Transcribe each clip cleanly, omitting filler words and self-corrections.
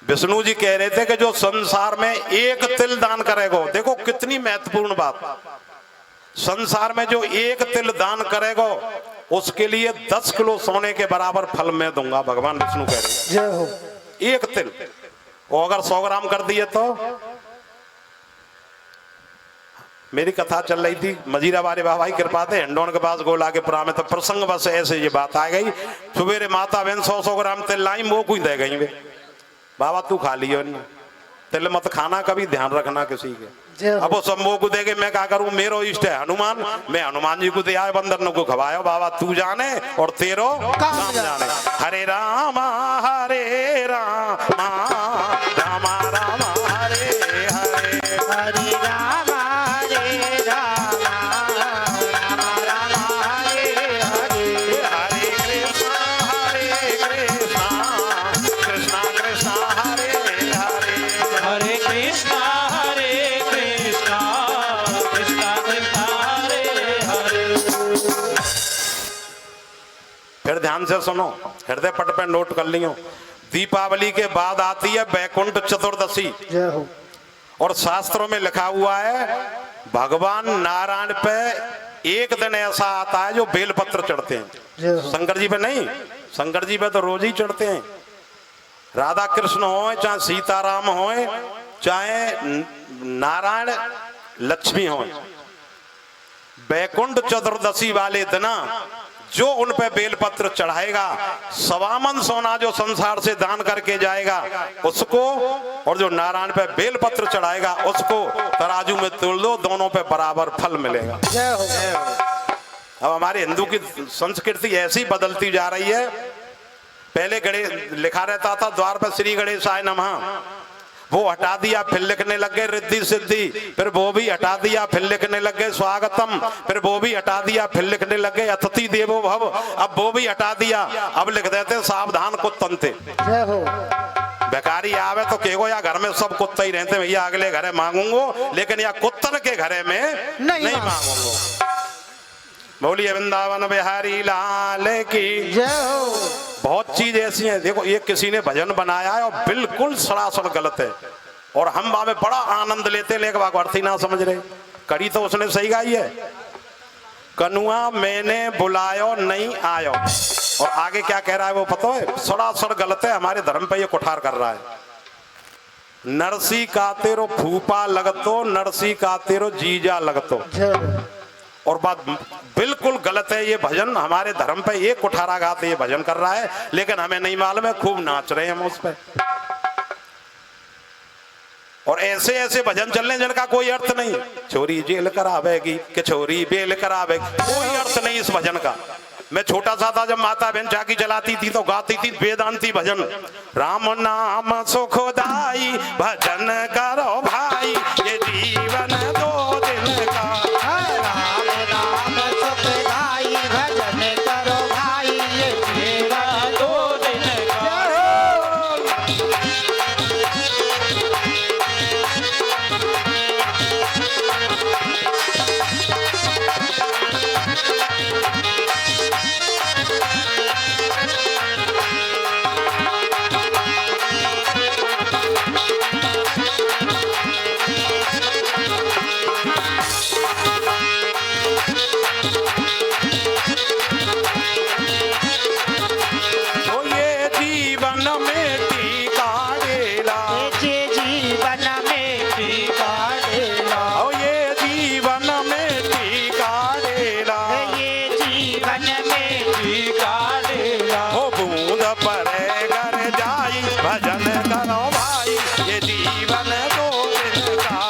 विष्णु जी कह रहे थे कि जो संसार में एक तिल दान करेगा, देखो कितनी महत्वपूर्ण बात, संसार में जो एक तिल दान करेगा उसके लिए 10 किलो सोने के बराबर फल मैं दूंगा, भगवान विष्णु कह रहे हैं। जय हो। एक तिल, और अगर 100 ग्राम कर दिए तो। मेरी कथा चल रही थी मजीरा वाले बाबा की कृपा थे, हिंडोन के पास गोला के पुरा में, तो प्रसंग बस ऐसे ये बात आ गई। सुबेरे माता बहन 100 ग्राम तिल लाई, वो कोई दे गई वे, बाबा तू खा लियो नहीं, तिल मत खाना, कभी ध्यान रखना किसी के। अब वो सब को देगे, मैं क्या करूं, मेरो इष्ट है हनुमान, मैं हनुमान जी को दे आए, बंदर को खवायो, बाबा तू जाने और तेरो काम जाने। हरे राम हरे राम राम राम हरे हरे, हरे राम हरे राम राम राम हरे हरे, हरे कृष्णा कृष्णा कृष्णा हरे हरे, हरे कृष्णा कृष्णा कृष्णा हरे हरे। फिर ध्यान से सुनो, हृदय पट पे नोट कर लियो। दीपावली के बाद आती है बैकुंठ चतुर्दशी, जय हो। और शास्त्रों में लिखा हुआ है भगवान नारायण पे एक दिन ऐसा आता है जो बेलपत्र चढ़ते हैं। जय हो। शंकर जी पे नहीं, शंकर जी पे तो रोज ही चढ़ते हैं। राधा कृष्ण हो, चाहे सीताराम हो, चाहे नारायण लक्ष्मी हो, बैकुंठ चतुर्दशी वाले दिन जो उन पे बेलपत्र चढ़ाएगा, सवामन सोना जो संसार से दान करके जाएगा उसको, और जो नारायण पे बेलपत्र चढ़ाएगा उसको तराजू में तोल दो, दोनों पे बराबर फल मिलेगा। जय हो। अब हमारे हिंदू की संस्कृति ऐसी बदलती जा रही है। पहले गणेश लिखा रहता था द्वार पर श्री गणेशाय नमः, वो हटा दिया, फिर लिखने लग गए रिद्धि सिद्धि, फिर वो भी हटा दिया, फिर लिखने लग गए स्वागतम, फिर वो भी हटा दिया, फिर लिखने लग गए अतिथि देवो भव, अब वो भी हटा दिया, अब लिख देते सावधान कुत्तन थे। जय हो। बेकारी आवे तो कहो या घर में सब कुत्ते ही रहते, भैया अगले घरे मांगूंगो, लेकिन या कुत्तन के घरे में नहीं मांगूंगो। बोलिए वृंदावन बिहारी लाल की जय हो। बहुत चीज ऐसी है, देखो ये किसी ने भजन बनाया है और बिल्कुल सरासर गलत है, और हम वहां में बड़ा आनंद लेते हैं, लेकिन अर्थी ना समझ रहे। कड़ी तो उसने सही गाई है, कनुआ मैंने बुलायो नहीं आयो, और आगे क्या कह रहा है वो पता है, सरासर गलत है, हमारे धर्म पे ये कुठार कर रहा है। नरसी का तेरो फूफा लगतो, नरसी का तेरो जीजा लगतो, जय हो। और बात बिल्कुल गलत है। ये भजन हमारे धर्म पे एक कुठारा गाते ये भजन कर रहा है, लेकिन हमें नहीं मालूम है, खूब नाच रहे हैं हम उस पे। और ऐसे ऐसे भजन चल रहे हैं जिनका कोई अर्थ नहीं। छोरी जेल करावेगी कि छोरी बेल करावेगी, कोई अर्थ नहीं इस भजन का। मैं छोटा सा था जब माता बहन चाकी चलाती थी तो गाती थी वेदांती भजन, राम नाम सुखदाई भजन करो भाई, ये जीवन 2 दिन का। राम नाम सुखदाई भजन करो भाई, ये जीवन 2 दिन का। ओ ये जीवन में टीका डेला, ये जीवन में टीका डेला, ओ ये जीवन में टीका डेला, ये जीवन में टीका डेला, ओ बूंद परे घर जाई भजन करो भाई, ये जीवन 2 दिन का।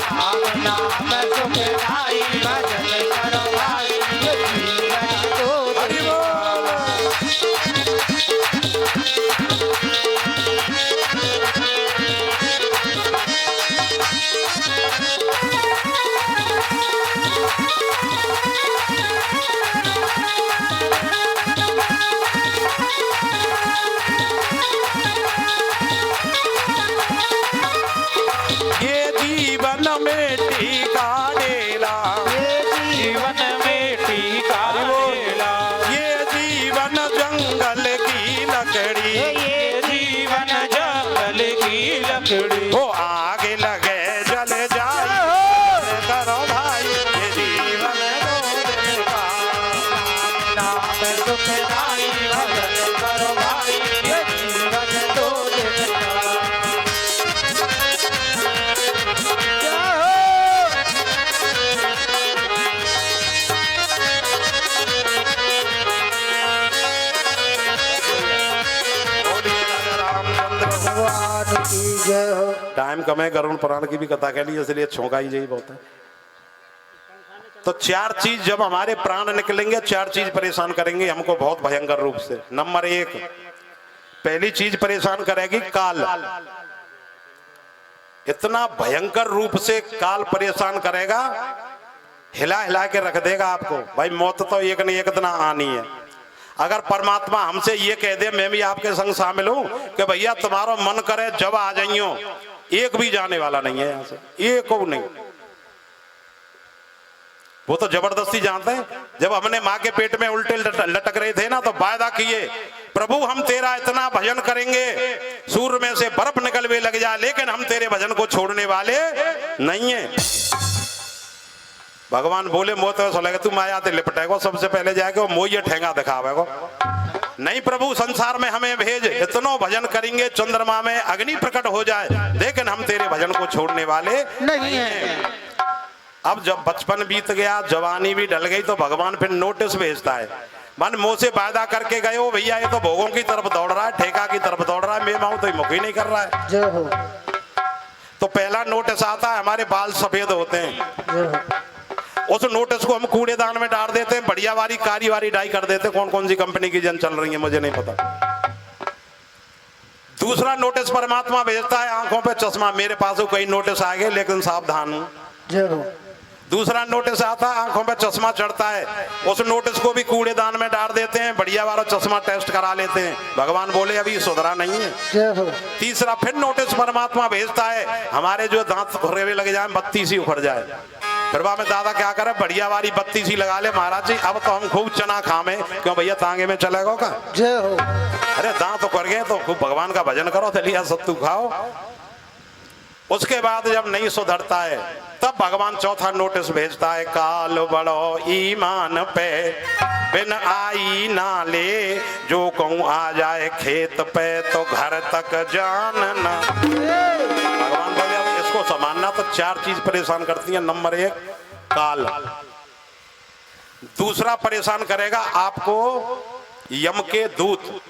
राम नाम सुखदाई भजन करो भाई, ये जीवन 2 दिन हरि बोल। ये जीवन में टीका डेला, ये जीवन में टीका डेला, ये जीवन जंगल की लकड़ी, ये जीवन जंगल समय गरुड़ पुराण की भी कथा कह ली, इसलिए छोंका ही यही बहुत है। तो चार चीज जब हमारे प्राण निकलेंगे, चार चीज परेशान करेंगे हमको बहुत भयंकर रूप से। नंबर 1, पहली चीज परेशान करेगी काल। इतना भयंकर रूप से काल परेशान करेगा, हिला हिला के रख देगा आपको। भाई मौत तो एक न एक दिन आनी है। अगर परमात्मा हमसे ये कह दे, मैं भी आपके संग शामिल हूं कि भैया तुम्हारा मन करे जब आ जाइयो, एक भी जाने वाला नहीं है यहां से, एक को नहीं। वो तो जबरदस्ती जानते हैं। जब हमने माँ के पेट में उल्टे लटक रहे थे ना, तो वायदा किए प्रभु हम तेरा इतना भजन करेंगे सूर्य में से बर्फ निकलने लग जाए, लेकिन हम तेरे भजन को छोड़ने वाले नहीं है। भगवान बोले मोते लगे तू माया ते लिपटेगो, सबसे पहले जाके वो मोये ठेंगा दिखावेगो। नहीं प्रभु संसार में हमें भेज, इतना भजन करेंगे चंद्रमा में अग्नि प्रकट हो जाए, लेकिन हम तेरे भजन को छोड़ने वाले नहीं है। अब जब बचपन बीत गया, जवानी भी ढल गई, तो भगवान फिर नोटिस भेजता है। मन मुंह से वायदा करके गए हो भैया, ये तो भोगों की तरफ दौड़ रहा है, ठेका की तरफ दौड़ रहा है, मैं माऊं तो मुख ही नहीं कर रहा है। जय हो। तो पहला नोटिस आता है, हमारे बाल सफेद होते हैं। उस नोटिस को हम कूड़ेदान में डाल देते हैं, बढ़िया वाली कारी वाली डाई कर देते हैं। कौन कौन सी कंपनी की जन चल रही है मुझे नहीं पता। दूसरा नोटिस परमात्मा भेजता है, आंखों पे चश्मा। मेरे पास कई नोटिस आ गए, लेकिन सावधान हूं। जय हो। दूसरा नोटिस आता है, आंखों पे चश्मा चढ़ता है, उस नोटिस को भी कूड़ेदान में डाल देते हैं, बढ़िया वाला चश्मा टेस्ट करा लेते हैं। भगवान बोले अभी सुधरा नहीं है। जय हो। तीसरा फिर नोटिस परमात्मा भेजता है, हमारे जो दांत खुरेवे लग जाए, बत्ती सी उखड़ जाए। फिर वहां में दादा क्या करे, बढ़िया वाली बत्ती सी लगा ले महाराज जी, अब तो हम खूब चना खामे। क्यों भैया तांगे में चलेगा का? जय हो। अरे दांत उखड़ गए तो खूब भगवान का भजन करो, दलिया सत्तू खाओ। उसके बाद जब नहीं सुधरता है, तब भगवान चौथा नोटिस भेजता है, काल बड़ो ईमान पे बिन आई ना ले, जो कहूं आ जाए खेत पे तो घर तक जानना। भगवान बोले अब इसको संभालना तो चार चीज परेशान करती है। नंबर 1 काल। दूसरा परेशान करेगा आपको यम के दूत।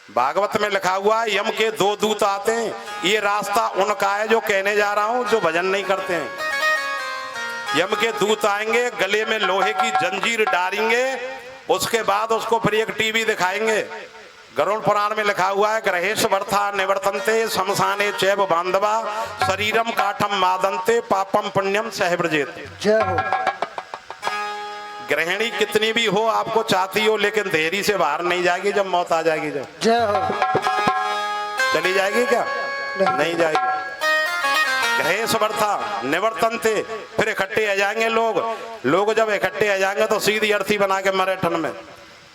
भागवत में लिखा हुआ है यम के 2 दूत आते हैं। ये रास्ता उनका है जो कहने जा रहा हूं, जो भजन नहीं करते हैं। यम के दूत आएंगे, गले में लोहे की जंजीर डालेंगे, उसके बाद उसको फिर एक टीवी दिखाएंगे। गरुड़ पुराण में लिखा हुआ है, ग्रहेश वर्था निवर्तन्ते शमशाने चैव बांधवा शरीरम काठम मादन्ते पापम पुण्यम सहव्रजेत। जय हो। गृहिणी कितनी भी हो, आपको चाहती हो, लेकिन देरी से बाहर नहीं जाएगी जब मौत आ जाएगी। जब जय हो। चली जाएगी क्या? नहीं जाएगी। ग्रहेश वर्था निवर्तन्ते, फिर इकट्ठे आ जाएंगे लोग जब इकट्ठे आ जाएंगे तो सीधी अर्थी बना के मरे ठन में।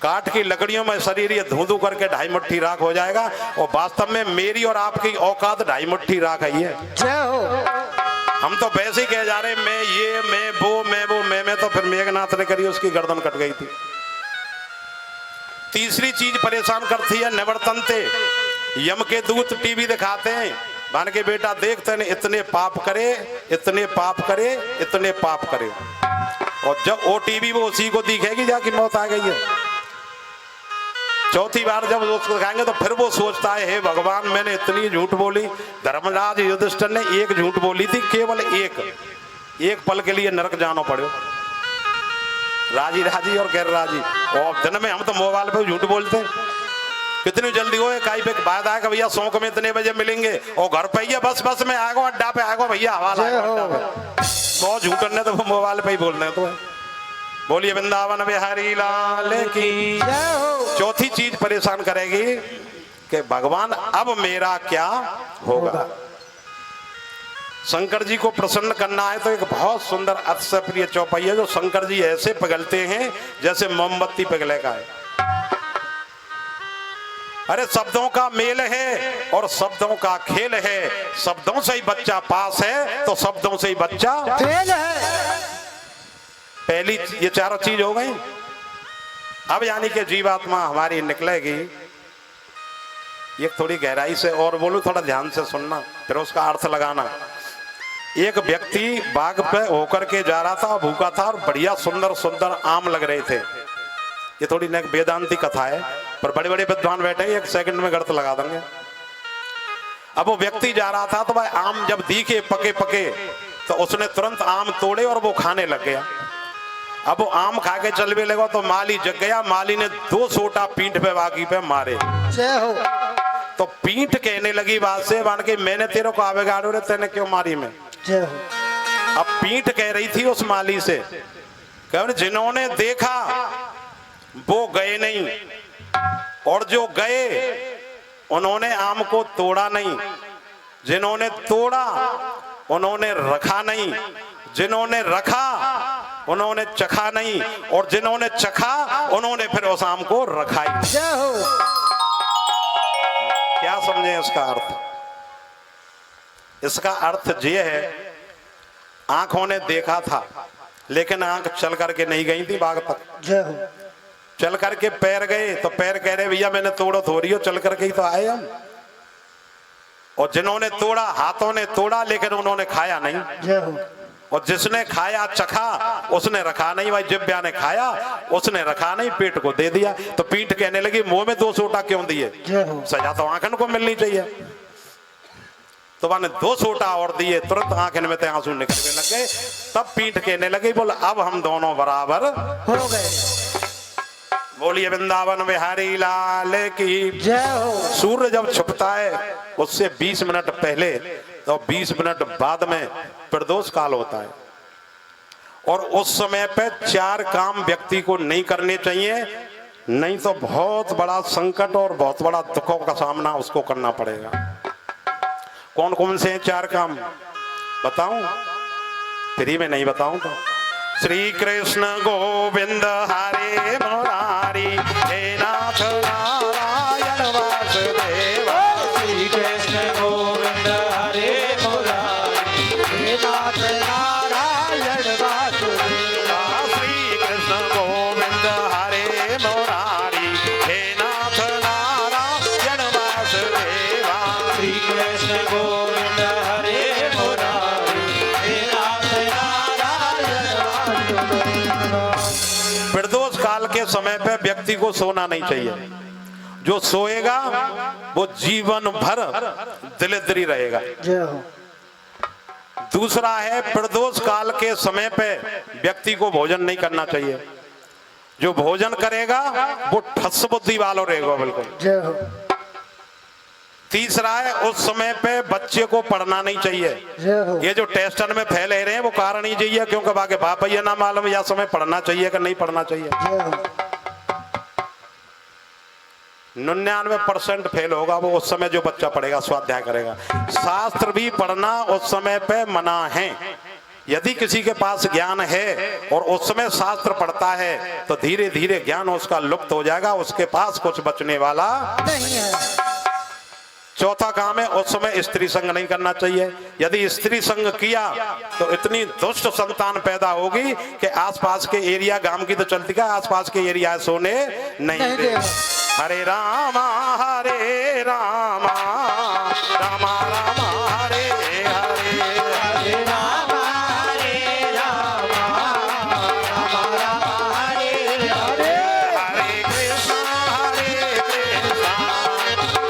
काठ की लकड़ियों में शरीर ये धू करके 2.5 मुट्ठी राख हो जाएगा, और वास्तव में मेरी और आपकी औकात 2.5 मुट्ठी राख है ये। जय हो। हम तो वैसे ही कह जा रहे, मैं ये मैं वो मैं तो फिर मेघनाथ ने करी, उसकी गर्दन कट गई थी। तीसरी चीज परेशान करती है निवर्तन्ते। यम के दूत टीवी दिखाते हैं, मान के बेटा देखते हैं इतने पाप करे, इतने पाप करे, इतने पाप करे, और जब वो टीवी वो उसी को दिखेगी जाके मौत आ गई है। चौथी बार जब उसको दिखाएंगे तो फिर वो सोचता है, हे भगवान मैंने इतनी झूठ बोली। धर्मराज युधिष्ठिर ने एक झूठ बोली थी, केवल एक पल के लिए नरक जाना पड़े। राजी और गैर राजी, और दिन में हम तो मोबाइल पे झूठ बोलते हैं। कितनी जल्दी हो, काई पे वायदा है कि भैया 100 में इतने बजे मिलेंगे, और घर पे ही बस में आएगा, अड्डा पे आएगा भैया, हवाला बहुत झूठ करने तो मोबाइल पे ही बोल रहे तो। बोलिए वृंदावन बिहारी लाल की। चौथी चीज परेशान करेगी कि भगवान अब मेरा क्या होगा। शंकर जी को प्रसन्न करना है तो एक बहुत सुंदर अतिशय प्रिय चौपाई है, जो शंकर जी ऐसे पिघलते हैं जैसे मोमबत्ती पिघले का है। अरे शब्दों का मेल है और शब्दों का खेल है, शब्दों से ही बच्चा पास है तो शब्दों से ही बच्चा फेल है। पहली ये चारों चीज हो गई। अब यानी कि जीवात्मा हमारी निकलेगी। ये थोड़ी गहराई से और बोलूं, थोड़ा ध्यान से सुनना, फिर उसका अर्थ लगाना। एक व्यक्ति बाग पे होकर के जा रहा था, भूखा था, और बढ़िया सुंदर सुंदर आम लग रहे थे। ये थोड़ी न वेदांती कथा है, पर बड़े बड़े विद्वान बैठे, 1 सेकंड में गर्त लगा देंगे। अब वो व्यक्ति जा रहा था तो भाई आम जब दिखे पके पके तो उसने तुरंत आम तोड़े और वो खाने लग गया। अब वो आम खा के चलने लगा तो माली जग गया। माली ने 2 सोटा पीठ पे बागी पे मारे। जय हो। तो पीठ कहने लगी बात से मान के मैंने तेरे को आवेगाड़ो रे तेने क्यों मारी मैं। जय हो। अब पीठ कह रही थी उस माली से कह जिन्होंने देखा वो गए नहीं और जो गए उन्होंने आम को तोड़ा नहीं, जिन्होंने तोड़ा उन्होंने रखा नहीं, जिन्होंने रखा उन्होंने चखा नहीं और जिन्होंने चखा उन्होंने फिर उस आम को रखा ही। जय हो। क्या समझे इसका अर्थ? इसका अर्थ ये है आंखों ने देखा था लेकिन आंख चल करके नहीं गई थी बाग तक। जय हो। चल करके पैर गए तो पैर कह रहे भैया मैंने तोड़ो थोड़ी हो, चल करके ही तो आए हम। और जिन्होंने तोड़ा हाथों ने तोड़ा लेकिन उन्होंने खाया नहीं। जय हो। और जिसने खाया चखा उसने रखा नहीं। भाई जिब्या ने खाया उसने रखा नहीं, पेट को दे दिया। तो पीठ कहने लगी मुंह में 2 सोटा क्यों दिए? जय हो। सजा तो आंखन को मिलनी चाहिए। तो मैंने 2 सोटा और दिए, तुरंत आंखन में आंसू निकलने लग गए। तब पीठ कहने लगी बोल अब हम दोनों बराबर हो गए। बोलिए वृंदावन बिहारी लाल की जय हो। सूर्य जब छुपता है उससे 20 मिनट पहले तो 20 मिनट बाद में प्रदोष काल होता है और उस समय पे 4 काम व्यक्ति को नहीं करने चाहिए, नहीं तो बहुत बड़ा संकट और बहुत बड़ा दुखों का सामना उसको करना पड़ेगा। कौन कौन से हैं 4 काम बताऊं? फ्री में नहीं बताऊं तो श्री कृष्ण गोविंद हरे मुरारी हे नाथ नारायण वासुदेव। श्री कृष्ण गोविंद हरे मुरारी हे नाथ नारायण वासुदेव। श्री कृष्ण गोविंद हरे मुरारी हे नाथ नारायण वासुदेव। श्री कृष्ण गोविंद हरे मुरारी हे नाथ नारायण प्रदोष काल के समय पे व्यक्ति को सोना नहीं चाहिए। जो सोएगा वो जीवन भर दरिद्री रहेगा। जय हो। दूसरा है प्रदोष काल के समय पे व्यक्ति को भोजन नहीं करना चाहिए। जो भोजन करेगा वो ठस बुद्धि वाला रहेगा बिल्कुल। जय हो। तीसरा है उस समय पे बच्चे को पढ़ना नहीं चाहिए। जय हो। ये जो टेस्टन में फैले रहे हैं वो कारण ही चाहिए क्योंकि बाकी बाप ये ना मालूम या समय पढ़ना चाहिए कि नहीं पढ़ना चाहिए। जय हो। 99% फेल होगा वो उस समय जो बच्चा पढ़ेगा स्वाध्याय करेगा। शास्त्र भी पढ़ना उस समय पे मना है। यदि किसी के पास ज्ञान है और उस समय शास्त्र पढ़ता है तो धीरे धीरे ज्ञान उसका लुप्त हो जाएगा, उसके पास कुछ बचने वाला नहीं है। चौथा काम है उस समय स्त्री संग नहीं करना चाहिए। यदि स्त्री संग किया तो इतनी दुष्ट संतान पैदा होगी कि आसपास के एरिया गांव की तो चलती का आसपास के एरिया सोने नहीं दे। हरे रामा रामा रामा रामा हरे हरे हरे रामा हरे रामा रामा रामा हरे हरे हरे कृष्णा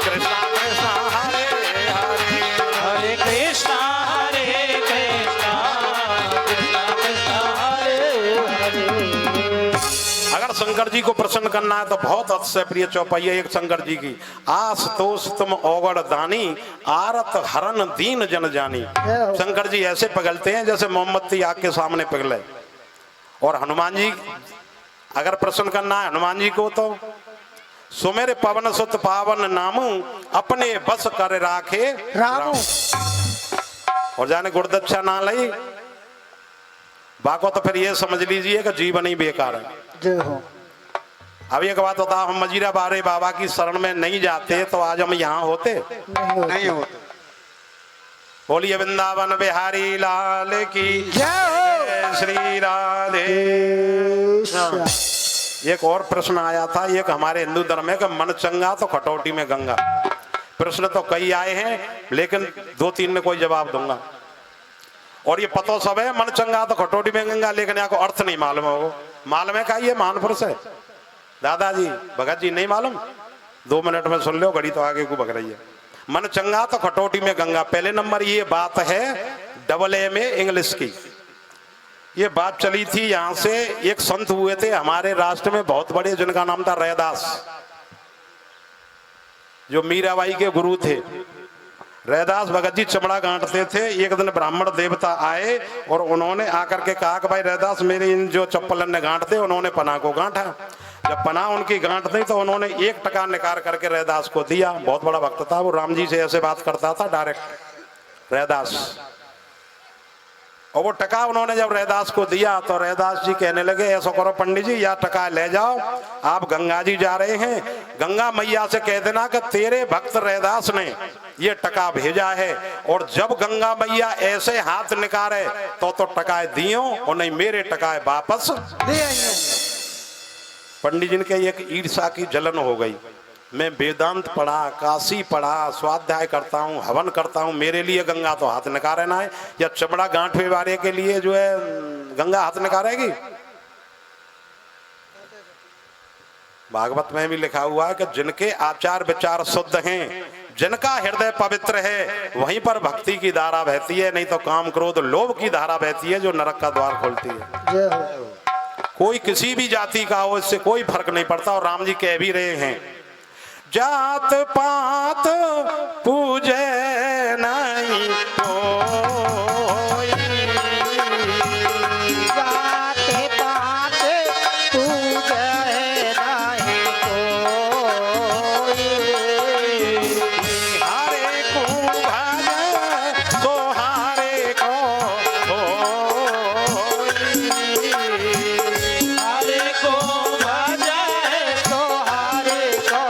कृष्णा कृष्णा हरे हरे। हरे कृष्णा कृष्णा कृष्णा हरे हरे। अगर शंकर जी को प्रसन्न करना है तो बहुत अतिशय प्रिय चौपाई है एक शंकर जी की। आस तोष तुम औगड़ दानी आरत हरन दीन जन जानी। शंकर जी ऐसे पगलते हैं जैसे मोमबत्ती आग के सामने पिघले। और हनुमान जी अगर प्रसन्न करना है हनुमान जी को तो सुमेर पवन सुत पावन नामू अपने बस कर राखे रामू। और जाने गुरदक्षा ना लई बाको तो फिर ये समझ लीजिए कि जीवन ही बेकार है। जय हो। अब एक बात होता हम मजीरा बारे बाबा की शरण में नहीं जाते तो आज हम यहाँ होते नहीं होते। बोलिए वृंदावन बिहारी लाल की जय हो। जय श्री राधे। एक और प्रश्न आया था, एक हमारे हिंदू धर्म में कि मन चंगा तो खटौटी में गंगा। प्रश्न तो कई आए हैं लेकिन 2-3 में कोई जवाब दूंगा। और ये पतो सब है मन चंगा तो खटौटी में गंगा, लेकिन यहाँ को अर्थ नहीं मालूम हो। मालूम है का ये महान पुरुष है दादाजी भगत जी नहीं मालूम? 2 मिनट में सुन लो, घड़ी तो आगे को भग रही है। मन चंगा तो खटोटी में गंगा। पहले नंबर ये बात है डबल ए में इंग्लिश की। ये बात चली थी यहाँ से, एक संत हुए थे हमारे राष्ट्र में बहुत बड़े, जिनका नाम था रैदास, जो मीराबाई के गुरु थे। रैदास भगत जी चमड़ा गांठते थे। एक दिन ब्राह्मण देवता आए और उन्होंने आकर के कहा कि भाई रैदास, मेरे इन जो चप्पल ने गांठते, उन्होंने पना को गांठा। जब पना उनकी गांठ दी तो उन्होंने 1 टका निकाल करके रैदास को दिया। बहुत बड़ा भक्त था वो, राम जी से ऐसे बात करता था डायरेक्ट रैदास। और वो टका उन्होंने जब रैदास को दिया तो रैदास जी कहने लगे, ऐसा करो पंडित जी, या टका ले जाओ, आप गंगा जी जा रहे हैं, गंगा मैया से कह देना कि तेरे भक्त रैदास ने ये टका भेजा है, और जब गंगा मैया ऐसे हाथ निकाले तो टकाए दियो, और नहीं मेरे टकाए वापस दे आइयो। पंडित जी के एक ईर्षा की जलन हो गई। मैं वेदांत पढ़ा, काशी पढ़ा, स्वाध्याय करता हूँ, हवन करता हूँ, मेरे लिए गंगा तो हाथ निकालना है, या चमड़ा गांठवे वाले के लिए जो है गंगा हाथ निकालेगी? भागवत में भी लिखा हुआ है कि जिनके आचार विचार शुद्ध हैं, जिनका हृदय पवित्र है, वहीं पर भक्ति की धारा बहती है, नहीं तो काम क्रोध लोभ की धारा बहती है, जो नरक का द्वार खोलती है। कोई किसी भी जाति का हो, इससे कोई फर्क नहीं पड़ता। और राम जी कह भी रहे हैं, जात पात पूजे नहीं कोई, जात पात पूजे नहीं कोई, हरे को भज तो हरे को होई, हरे को भजे तो हरे को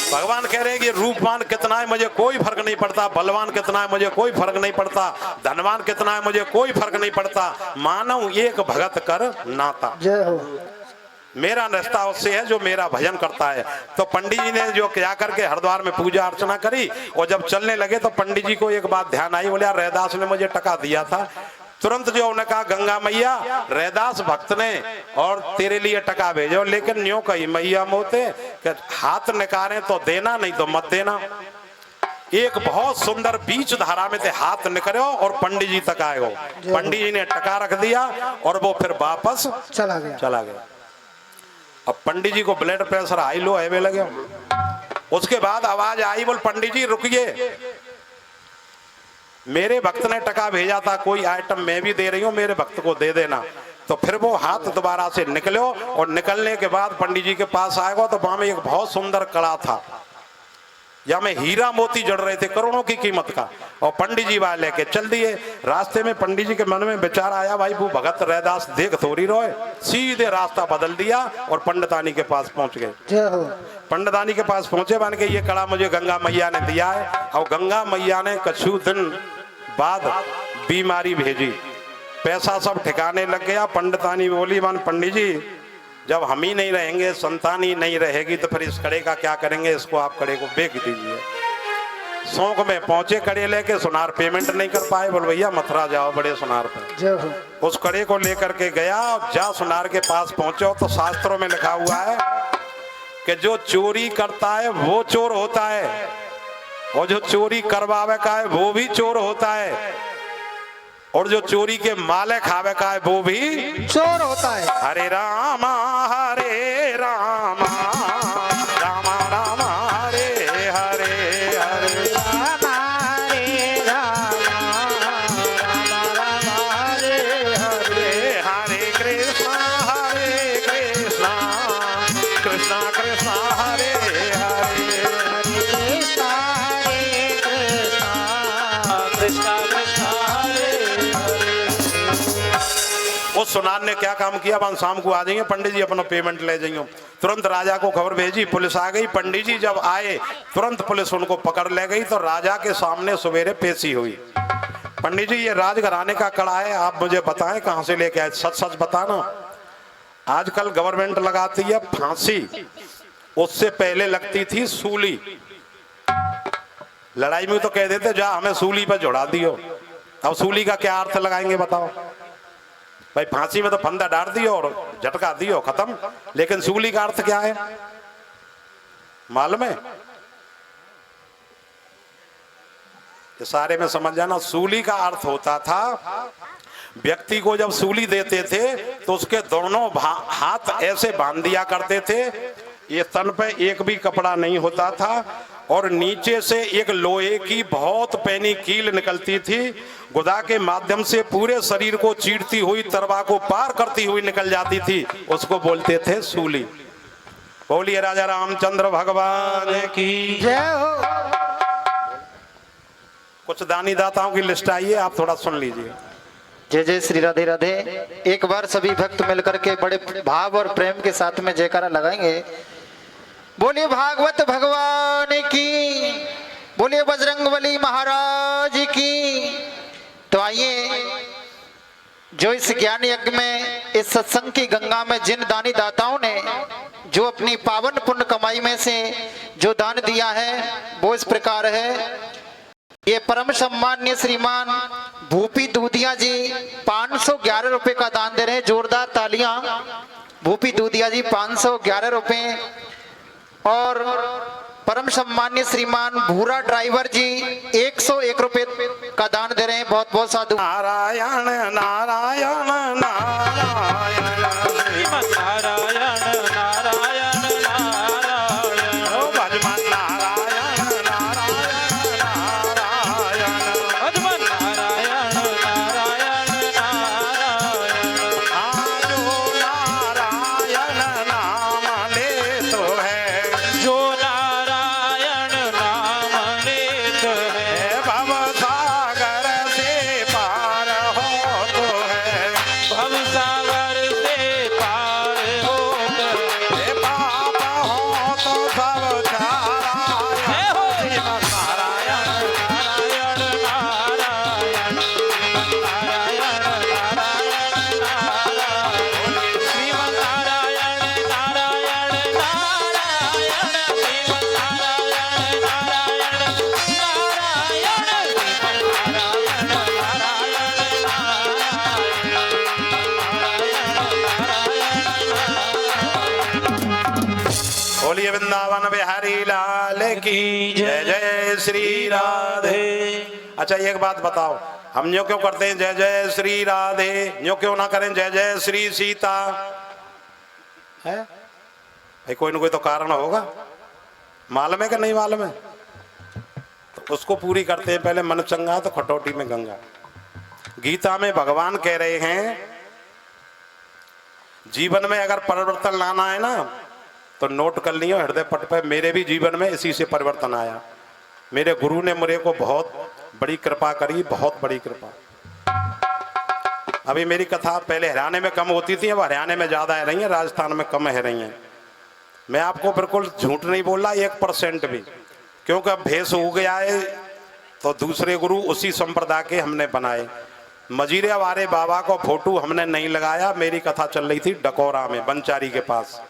भगवान कह रहे हैं कि रूपवान कितना है मुझे कोई फर्क नहीं पड़ता, बलवान कितना है मुझे कोई फर्क नहीं पड़ता, धनवान कितना है मुझे कोई फर्क नहीं पड़ता, मानव एक भगत कर नाता। जय हो। मेरा रिश्ता उससे है जो मेरा भजन करता है। तो पंडित जी ने जो क्या करके हरिद्वार में पूजा अर्चना करी, और जब चलने लगे तो पंडित जी को एक बात ध्यान आई। बोले यार, रैदास ने मुझे टका दिया था। तुरंत जो उन्होंने कहा, गंगा मैया, रैदास भक्त ने और तेरे लिए टका भेजो, लेकिन न्यों कही मैया मोते कि हाथ निकाले तो देना, नहीं तो मत देना। एक बहुत सुंदर बीच धारा में थे, हाथ निकलो और पंडित जी तक आए हो। पंडित जी ने टका रख दिया और वो फिर वापस चला गया। अब पंडित जी को ब्लड प्रेशर हाई लो है लगे। उसके बाद आवाज आई, बोल पंडित जी रुकिए, मेरे भक्त ने टका भेजा था, कोई आइटम मैं भी दे रही हूं, मेरे भक्त को दे देना। तो फिर वो हाथ दोबारा से निकलो, और निकलने के बाद पंडित जी के पास आएगा तो वहां में एक बहुत सुंदर कड़ा था, या में हीरा मोती जड़ रहे थे करोड़ों की कीमत का। और पंडित जी वाले लेके चल दिए। रास्ते में पंडित जी के मन में विचार आया, भाई वो भगत रैदास देख थोड़ी रोए, सीधे रास्ता बदल दिया और पंडितानी के पास पहुंच गए। पंडितानी के पास पहुंचे, बन के ये कड़ा मुझे गंगा मैया ने दिया है। और गंगा मैया ने कछु दिन बाद बीमारी भेजी, पैसा सब ठिकाने लग गया। पंडितानी बोली, मान पंडित जी, जब हम ही नहीं रहेंगे, संतान ही नहीं रहेगी, तो फिर इस कड़े का क्या करेंगे, इसको आप कड़े को बेच दीजिए। शौक में पहुंचे कड़े लेके, सुनार पेमेंट नहीं कर पाए, बोल भैया मथुरा जाओ बड़े सुनार पर। उस कड़े को लेकर के गया, जा सुनार के पास पहुंचो तो शास्त्रों में लिखा हुआ है कि जो चोरी करता है वो चोर होता है, और जो चोरी करवावे का है वो भी चोर होता है, और जो चोरी के माले खावे का है वो भी चोर होता है। हरे रामा रामा रामा रामा हरे हरे हरे राम हरे राम, राम राम हरे हरे। हरे कृष्णा कृष्णा कृष्णा हरे हरे। कृष्णा हरे कृष्णा, कृष्णा कृष्णा हरे उस सुनार ने क्या काम किया, अपन शाम को आ जाएंगे, पंडित जी अपना पेमेंट ले जाएंगे। तुरंत राजा को खबर भेजी, पुलिस आ गई। पंडित जी जब आए तुरंत पुलिस उनको पकड़ ले गई। तो राजा के सामने सवेरे पेशी हुई। पंडित जी, ये राजघराने का कड़ा है, आप मुझे बताएं कहां से लेके आए, सच सच बताना। आजकल गवर्नमेंट लगाती है फांसी, उससे पहले लगती थी सूली। लड़ाई में तो कह देते जा हमें सूली पर जोड़ा दियो। अब सूली का क्या अर्थ लगाएंगे बताओ भाई? फांसी में तो फंदा डाल दियो और झटका दियो, खत्म। लेकिन सूली का अर्थ क्या है? मालूम है? इशारे में समझ जाना। सूली का अर्थ होता था, व्यक्ति को जब सूली देते थे तो उसके दोनों हाथ ऐसे बांध दिया करते थे, ये तन पे एक भी कपड़ा नहीं होता था, और नीचे से एक लोहे की बहुत पैनी कील निकलती थी, गुदा के माध्यम से पूरे शरीर को चीरती हुई, तरवा को पार करती हुई निकल जाती थी, उसको बोलते थे सूली। बोलिए राजा रामचंद्र भगवान की जय हो। कुछ दानी दाताओं की लिस्ट आई है, आप थोड़ा सुन लीजिए। जय जय श्री राधे राधे। एक बार सभी भक्त मिलकर के बड़े भाव और प्रेम के साथ में जयकारा लगाएंगे। बोलिए भागवत भगवान की, बोलिए बजरंगबली महाराज की। तो आइए, जो इस ज्ञान यज्ञ में, इस सत्संग की गंगा में जिन दानी दाताओं ने जो अपनी पावन पुण्य कमाई में से जो दान दिया है वो इस प्रकार है। ये परम सम्मान्य श्रीमान भूपी दूधिया जी 511 रुपए का दान दे रहे हैं। जोरदार तालियां। भूपी दूधिया जी 511 रुपए। और परम सम्मान्य श्रीमान भूरा ड्राइवर जी 101 रुपए का दान दे रहे हैं। बहुत बहुत साधु। नारायण नारायण नारायण श्रीमन नारायण नारायण नारायण ओ भजमन नारायण नारायण नारायण भजमन नारायण नारायण नारायण आजो नारायण नाम ले तो है, जो नारायण नाम लेत है भव सागर से पार हो तो है, भव सागर से पार होत है। पाप हो तो सब जय हो। श्रीमन नारायण नारायण नारायण नारायण नारायण नारायण श्रीमन नारायण नारायण नारायण श्रीमन नारायण नारायण नारायण श्रीमन नारायण बोलिए वृंदावन बिहारी लाल की जय। जय श्री राधे। अच्छा एक बात बताओ, हम यूं क्यों करते हैं जय जय श्री राधे, यूं क्यों ना करें जय जय श्री सीता है? भाई कोई ना कोई तो कारण होगा, मालूम है कि नहीं मालूम है? तो उसको पूरी करते हैं। पहले मन चंगा तो खटौटी में गंगा। गीता में भगवान कह रहे हैं, जीवन में अगर परिवर्तन लाना है ना तो नोट कर लियो हृदय पट पे, मेरे भी जीवन में इसी से परिवर्तन आया। मेरे गुरु ने मेरे को बहुत बड़ी कृपा करी, बहुत बड़ी कृपा। अभी मेरी कथा पहले हरियाणा में कम होती थी, अब हरियाणा में ज्यादा है रही है, राजस्थान में कम है रही है। मैं आपको बिल्कुल झूठ नहीं बोल रहा 1% भी, क्योंकि अब भेष हो गया है तो दूसरे गुरु उसी संप्रदाय के हमने बनाए। मजीरे वाले बाबा को फोटो हमने नहीं लगाया। मेरी कथा चल रही थी डकोरा में, बंचारी के पास,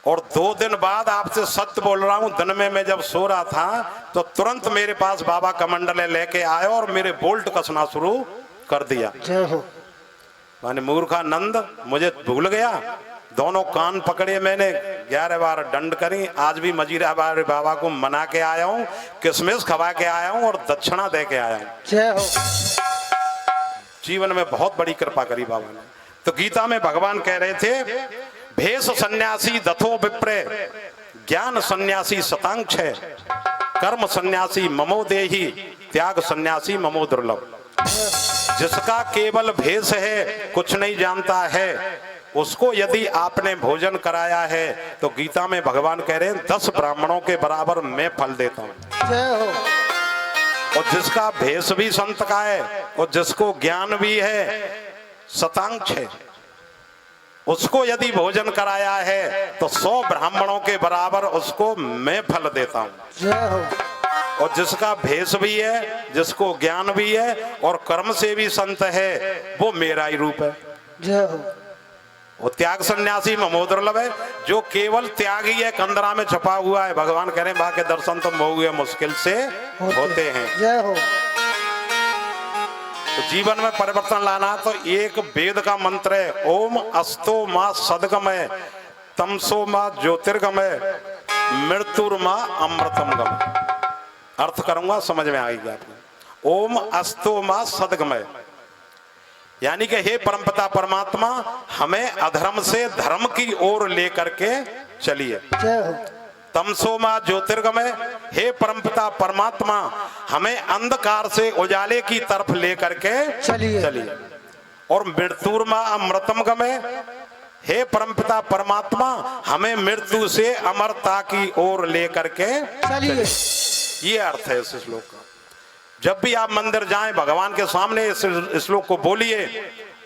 और 2 दिन बाद आपसे सत्य बोल रहा हूं, दिन में मैं जब सो रहा था तो तुरंत मेरे पास बाबा कमंडले लेके आए और मेरे बोल्ट कसना शुरू कर दिया। जय हो। माने मूर्खानंद मुझे भूल गया। दोनों कान पकड़े मैंने, 11 बार दंड करी। आज भी मजीरा वाले बाबा को मना के आया हूं, किशमिश खवा के आया हूं और दक्षिणा दे के आया हूं। जय हो। जीवन में बहुत बड़ी कृपा करी बाबा ने। तो गीता में भगवान कह रहे थे, भेष सन्यासी दथो विप्रे, ज्ञान सन्यासी शतांक्ष, कर्म सन्यासी ममो देही, त्याग सन्यासी ममो दुर्लभ। जिसका केवल भेष है, कुछ नहीं जानता है, उसको यदि आपने भोजन कराया है तो गीता में भगवान कह रहे हैं 10 ब्राह्मणों के बराबर मैं फल देता हूं। जय हो। और जिसका भेष भी संत का है और जिसको ज्ञान भी है, शतांक्ष है, उसको यदि भोजन कराया है तो 100 ब्राह्मणों के बराबर उसको मैं फल देता हूं। जय हो। और जिसका भेष भी है, जिसको ज्ञान भी है और कर्म से भी संत है, वो मेरा ही रूप है। जय हो। वो त्याग सन्यासी ममो दुर्लभ है। जो केवल त्यागी है, कंदरा में छपा हुआ है, भगवान कह रहे हैं बाकी दर्शन तो मोह मुश्किल से होते हैं। जय हो। तो जीवन में परिवर्तन लाना तो एक वेद का मंत्र है, ओम अस्तो मां सदगमय तमसो मां ज्योतिर्गमय मृत्युर्मा अमृतम गम। अर्थ करूंगा, समझ में आएगी आपको। ओम अस्तो मा सदगमय, यानी कि हे परमपिता परमात्मा, हमें अधर्म से धर्म की ओर लेकर के चलिए। जय हो। तमसो मा ज्योतिर्गमय, हे परमपिता परमात्मा, हमें अंधकार से उजाले की तरफ लेकर के चलिए। और मृत्युर्मा अमृतम गमय, हे परमपिता परमात्मा, हमें मृत्यु से अमरता की ओर लेकर के चलिए। ये अर्थ है इस श्लोक का। जब भी आप मंदिर जाएं, भगवान के सामने इस श्लोक को बोलिए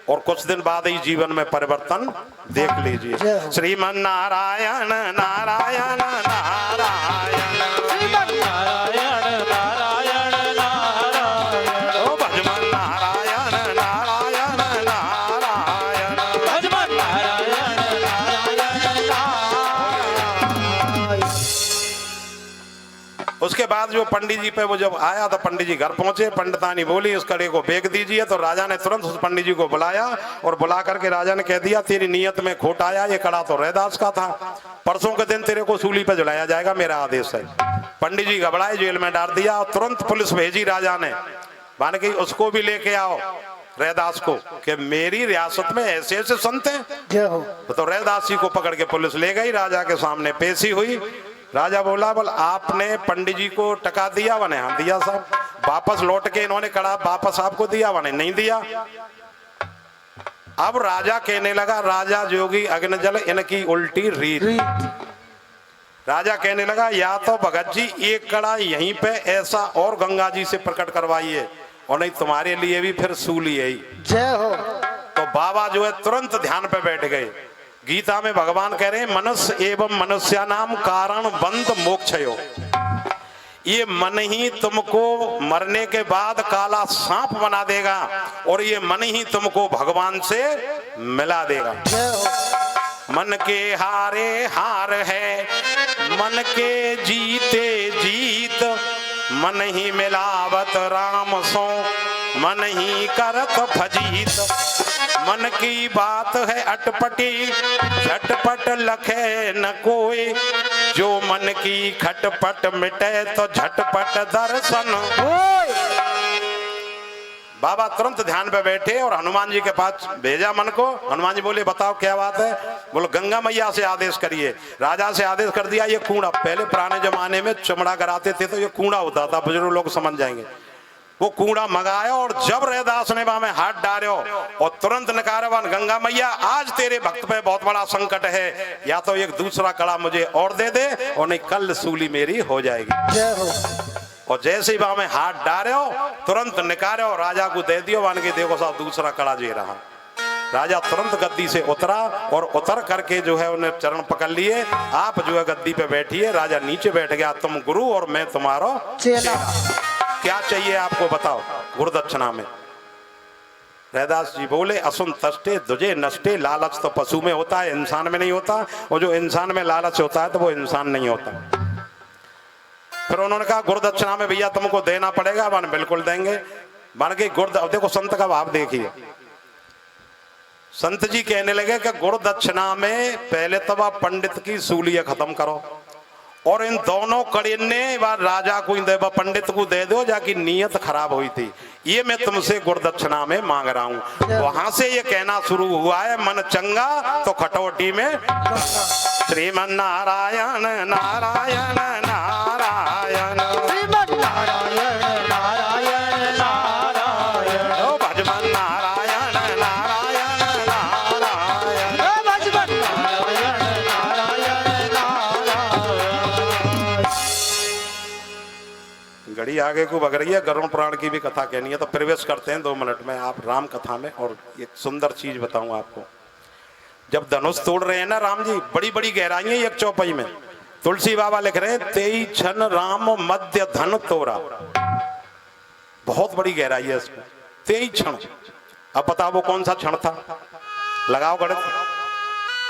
और कुछ दिन बाद ही जीवन में परिवर्तन देख लीजिए। श्रीमन नारायण नारायण नारायण, नारायण नारायण नारायण, ओ भजमन नारायण नारायण नारायण, भजमन नारायण नारायण नारायण। उसके बाद जो पंडित जी पे वो जब आया तो पंडित जी घर पहुंचे, पंडितानी बोली इस कड़े को फेंक दीजिए। तो राजा ने तुरंत उस पंडित जी को बुलाया और बुला करके राजा ने कह दिया, तेरी नीयत में खोट आया, ये कड़ा तो रैदास का था, परसों के दिन तेरे को सूली पे जलाया जाएगा, मेरा आदेश है। पंडित जी घबराए, जेल में डाल दिया और तुरंत पुलिस भेजी राजा ने, मान गई उसको भी लेके आओ रैदास को, कि मेरी रियासत में ऐसे ऐसे संत हैं। जय हो। तो रैदास जी को पकड़ के पुलिस ले गई, राजा के सामने पेशी हुई। राजा बोला, बोल आपने पंडित जी को टका दिया? वने हाँ दिया साहब। वापस लौट के इन्होंने कड़ा वापस आपको दिया? वने नहीं दिया। अब राजा कहने लगा, राजा जोगी अग्निजल इनकी उल्टी रीत। राजा कहने लगा, या तो भगत जी एक कड़ा यहीं पे ऐसा और गंगा जी से प्रकट करवाइए, और नहीं तुम्हारे लिए भी फिर सूली है। जय हो। तो बाबा जो है तुरंत ध्यान पे बैठ गए। गीता में भगवान कह रहे हैं, मनुष्य एवं मनुष्यानाम कारण बंध मोक्षयो, ये मन ही तुमको मरने के बाद काला सांप बना देगा और ये मन ही तुमको भगवान से मिला देगा। मन के हारे हार है, मन के जीते जीत, मन ही मिलावत राम सो, मन ही करत फजीत। मन की बात है अटपटी, झटपट लखे न कोई, जो मन की खटपट मिटे तो झटपट दर्शन। बाबा तुरंत ध्यान पे बैठे और हनुमान जी के पास भेजा मन को। हनुमान जी बोले, बताओ क्या बात है? बोलो, गंगा मैया से आदेश करिए। राजा से आदेश कर दिया, ये कूड़ा, पहले पुराने जमाने में चमड़ा कराते थे तो ये कूड़ा होता था, बुजुर्ग लोग समझ जाएंगे। वो कूड़ा मंगाया और जब रैदास ने वहां में हाथ डालो और तुरंत नकारवान, गंगा मैया आज तेरे भक्त पे बहुत बड़ा संकट है, या तो एक दूसरा कड़ा मुझे और दे दे और नहीं कल सूली मेरी हो जाएगी। और जैसे ही वहां में हाथ डालो तुरंत निकालो, राजा को दे दियो, मान के देखो साहब दूसरा कड़ा जे रहा। राजा तुरंत गद्दी से उतरा और उतर करके जो है उन्हें चरण पकड़ लिए, आप जो है गद्दी पे बैठिए। राजा नीचे बैठ गया, तुम गुरु और मैं तुम्हारा चेला, क्या चाहिए आपको बताओ गुरुदक्षिणा में? रैदास जी बोले, असुन तस्टे दुजे नष्टे, लालच तो पशु में होता है, इंसान में नहीं होता, और जो इंसान में लालच होता है तो वो इंसान नहीं होता। फिर उन्होंने कहा, गुरुदक्षिणा में भैया तुमको देना पड़ेगा। मान बिल्कुल देंगे। मान के गुरु, अब देखो संत का भाव देखिए। संत जी कहने लगे कि गुरुदक्षिणा में पहले तो आप पंडित की सूलियां खत्म करो और इन दोनों कड़े ने राजा को पंडित को दे दो, जाकि नीयत खराब हुई थी, ये मैं तुमसे गुरुदक्षिणा में मांग रहा हूं। वहां से ये कहना शुरू हुआ है, मन चंगा तो खटोटी में। श्रीमन नारायण नारायण नारायण, श्रीमन नारायण नारायण नारायण, ओ भजमन नारायण नारायण नारायण, भजमन नारायण नारायण नारायण। घड़ी आगे को बग रही है, गरुड़ पुराण की भी कथा कहनी है, तो प्रवेश करते हैं 2 मिनट में आप राम कथा में। और एक सुंदर चीज बताऊं आपको, जब धनुष तोड़ रहे हैं ना राम जी, बड़ी बड़ी गहराई है एक चौपाई में। तुलसी बाबा लिख रहे हैं, 23 क्षण राम मध्य धन तोरा, बहुत बड़ी गहराई है इसमें, 23 क्षण। अब बताओ वो कौन सा क्षण था? लगाओ गणित,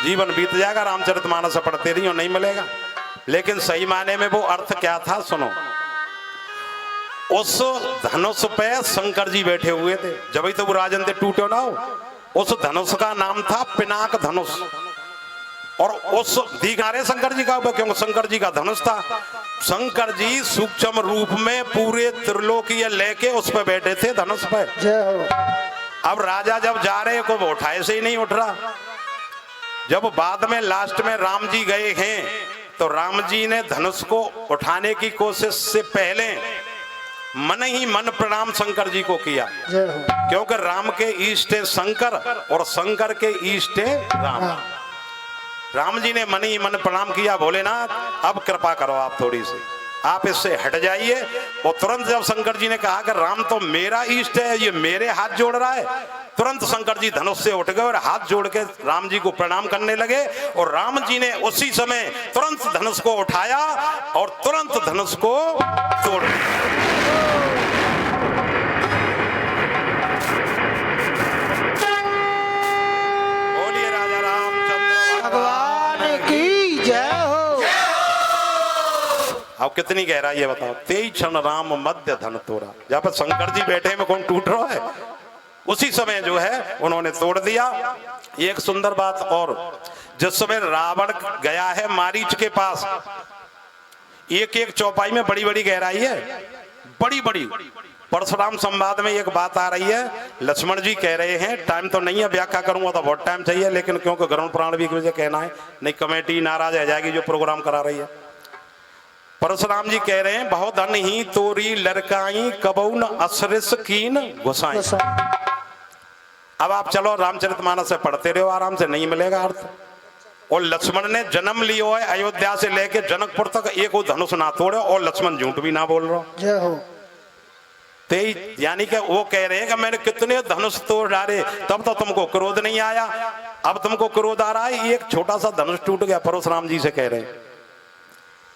जीवन बीत जाएगा, रामचरितमानस पढ़ते रहिए और नहीं मिलेगा। लेकिन सही मायने में वो अर्थ क्या था सुनो। उस धनुष पे शंकर जी बैठे हुए थे, जब ही तो वो राजन थे टूटे ना हो। उस धनुष का नाम था पिनाक धनुष, और उस दिखारे शंकर जी का, क्योंकि शंकर जी का धनुष था। शंकर जी सूक्ष्म रूप में पूरे त्रिलोकीय लेके उस पर बैठे थे, धनुष पर। जय हो। अब राजा जब जा रहे को वो उठाए से ही नहीं उठ रहा। जब बाद में लास्ट में राम जी गए हैं तो राम जी ने धनुष को उठाने की कोशिश से पहले मन ही मन प्रणाम शंकर जी को किया, जय हो। क्योंकि राम के इष्ट है शंकर और शंकर के इष्ट है राम। राम जी ने मन ही मन प्रणाम किया, भोलेनाथ अब कृपा करो आप थोड़ी सी, आप इससे हट जाइए। और तुरंत जब शंकर जी ने कहा कि राम तो मेरा इष्ट है, ये मेरे हाथ जोड़ रहा है, तुरंत शंकर जी धनुष से उठ गए और हाथ जोड़ के राम जी को प्रणाम करने लगे। और राम जी ने उसी समय तुरंत धनुष को उठाया और तुरंत धनुष को तोड़ दिया। बोलिए राजा रामचंद्र भगवान की जय हो। अब कितनी गहराई है बताओ। 23 क्षण राम मध्य धन तोड़ा, जहाँ पर शंकर जी बैठे में कौन टूट रहा है, उसी समय जो है उन्होंने तोड़ दिया। एक सुंदर बात और, जिस समय रावण गया है मारीच के पास, एक एक चौपाई में बड़ी बड़ी गहराई है, बड़ी बड़ी। परशुराम संवाद में एक बात आ रही है, लक्ष्मण जी कह रहे हैं, टाइम तो नहीं है व्याख्या करूंगा तो बहुत टाइम चाहिए, लेकिन क्योंकि गरुड़ पुराण भी मुझे कहना है, नहीं कमेटी नाराज रह जाएगी जो प्रोग्राम करा रही है। परशुराम जी कह रहे हैं, बहुत धन ही तोरी लड़काई कबौन असरिस कीन घुसाई। अब आप चलो रामचरितमानस से पढ़ते रहो आराम से, नहीं मिलेगा अर्थ। और लक्ष्मण ने जन्म लियो है अयोध्या से लेके जनकपुर तक, एक वो धनुष ना तोड़े और लक्ष्मण झूठ भी ना बोल रहा। जय हो। यानी कि वो कह रहे हैं कि मैंने कितने धनुष तोड़ डाले तब तो तुमको क्रोध नहीं आया, अब तुमको क्रोध आ रहा है। एक छोटा सा धनुष टूट गया, परशुराम जी से कह रहे हैं।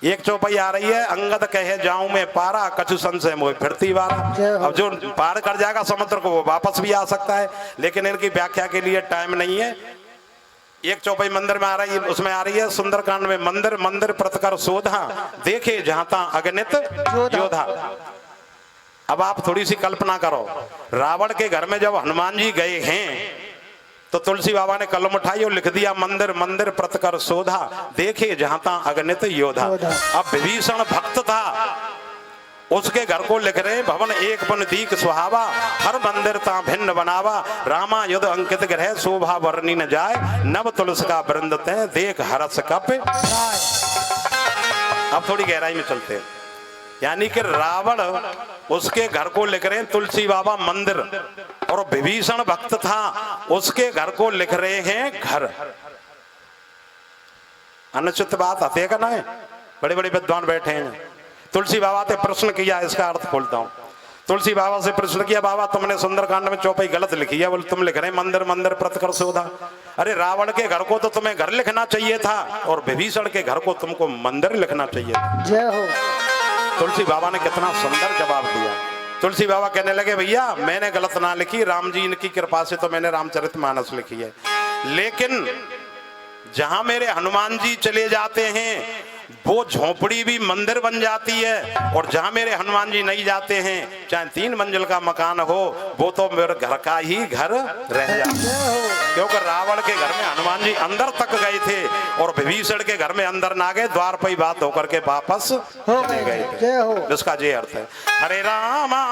एक चौपाई आ रही है, अंगद कहे जाऊं मैं पारा कछु संशय मोह फिरती वारा। अब जो पार कर जाएगा समुद्र को वो वापस भी आ सकता है, लेकिन इनकी व्याख्या के लिए टाइम नहीं है। एक चौपाई मंदिर में आ रही है, उसमें आ रही है सुंदरकांड में, मंदिर मंदिर प्रतिकर शोधा देखे जहां ता अगणित योधा। अब आप थोड़ी सी कल्पना करो, रावण के घर में जब हनुमान जी गए हैं तो तुलसी बाबा ने कलम उठाई और लिख दिया मंदिर मंदिर प्रतिकर शोधा देखे जहां ता अगणित योधा। अब विभीषण भक्त था, उसके घर को लिख रहे भवन एक बन दीक सुहावा हर मंदिर ता भिन्न बनावा रामा युद्ध अंकित ग्रह शोभा वर्णी न जाए नव तुलस का वृंद ते देख हरस कप। अब थोड़ी गहराई में चलते हैं, यानी कि रावण उसके घर को लिख रहे हैं तुलसी बाबा मंदिर, और विभीषण भक्त था उसके घर को लिख रहे हैं घर। अनुचित बात आते का ना है, बड़े बड़े विद्वान बैठे हैं। तुलसी बाबा से प्रश्न किया, इसका अर्थ खोलता हूं। तुलसी बाबा से प्रश्न किया, बाबा तुमने सुंदरकांड में चौपाई गलत लिखी है, बोले तुम लिख रहे मंदिर मंदिर प्रतिकर शोधा। अरे रावण के घर को तो तुम्हें घर लिखना चाहिए था और विभीषण के घर को तुमको मंदिर लिखना चाहिए था। जय हो। तुलसी बाबा ने कितना सुंदर जवाब दिया। तुलसी बाबा कहने लगे भैया मैंने गलत ना लिखी, राम जी इनकी कृपा से तो मैंने रामचरितमानस लिखी है, लेकिन जहां मेरे हनुमान जी चले जाते हैं वो झोपड़ी भी मंदिर बन जाती है, और जहां मेरे हनुमान जी नहीं जाते हैं चाहे 3 मंजिल का मकान हो वो तो मेरे घर का ही घर रह जाता है। क्योंकि रावण के घर में हनुमान जी अंदर तक गए थे और विभीषण के घर में अंदर ना गए, द्वार पर ही बात होकर के वापस चले गए थे। जिसका ये अर्थ है हरे रामा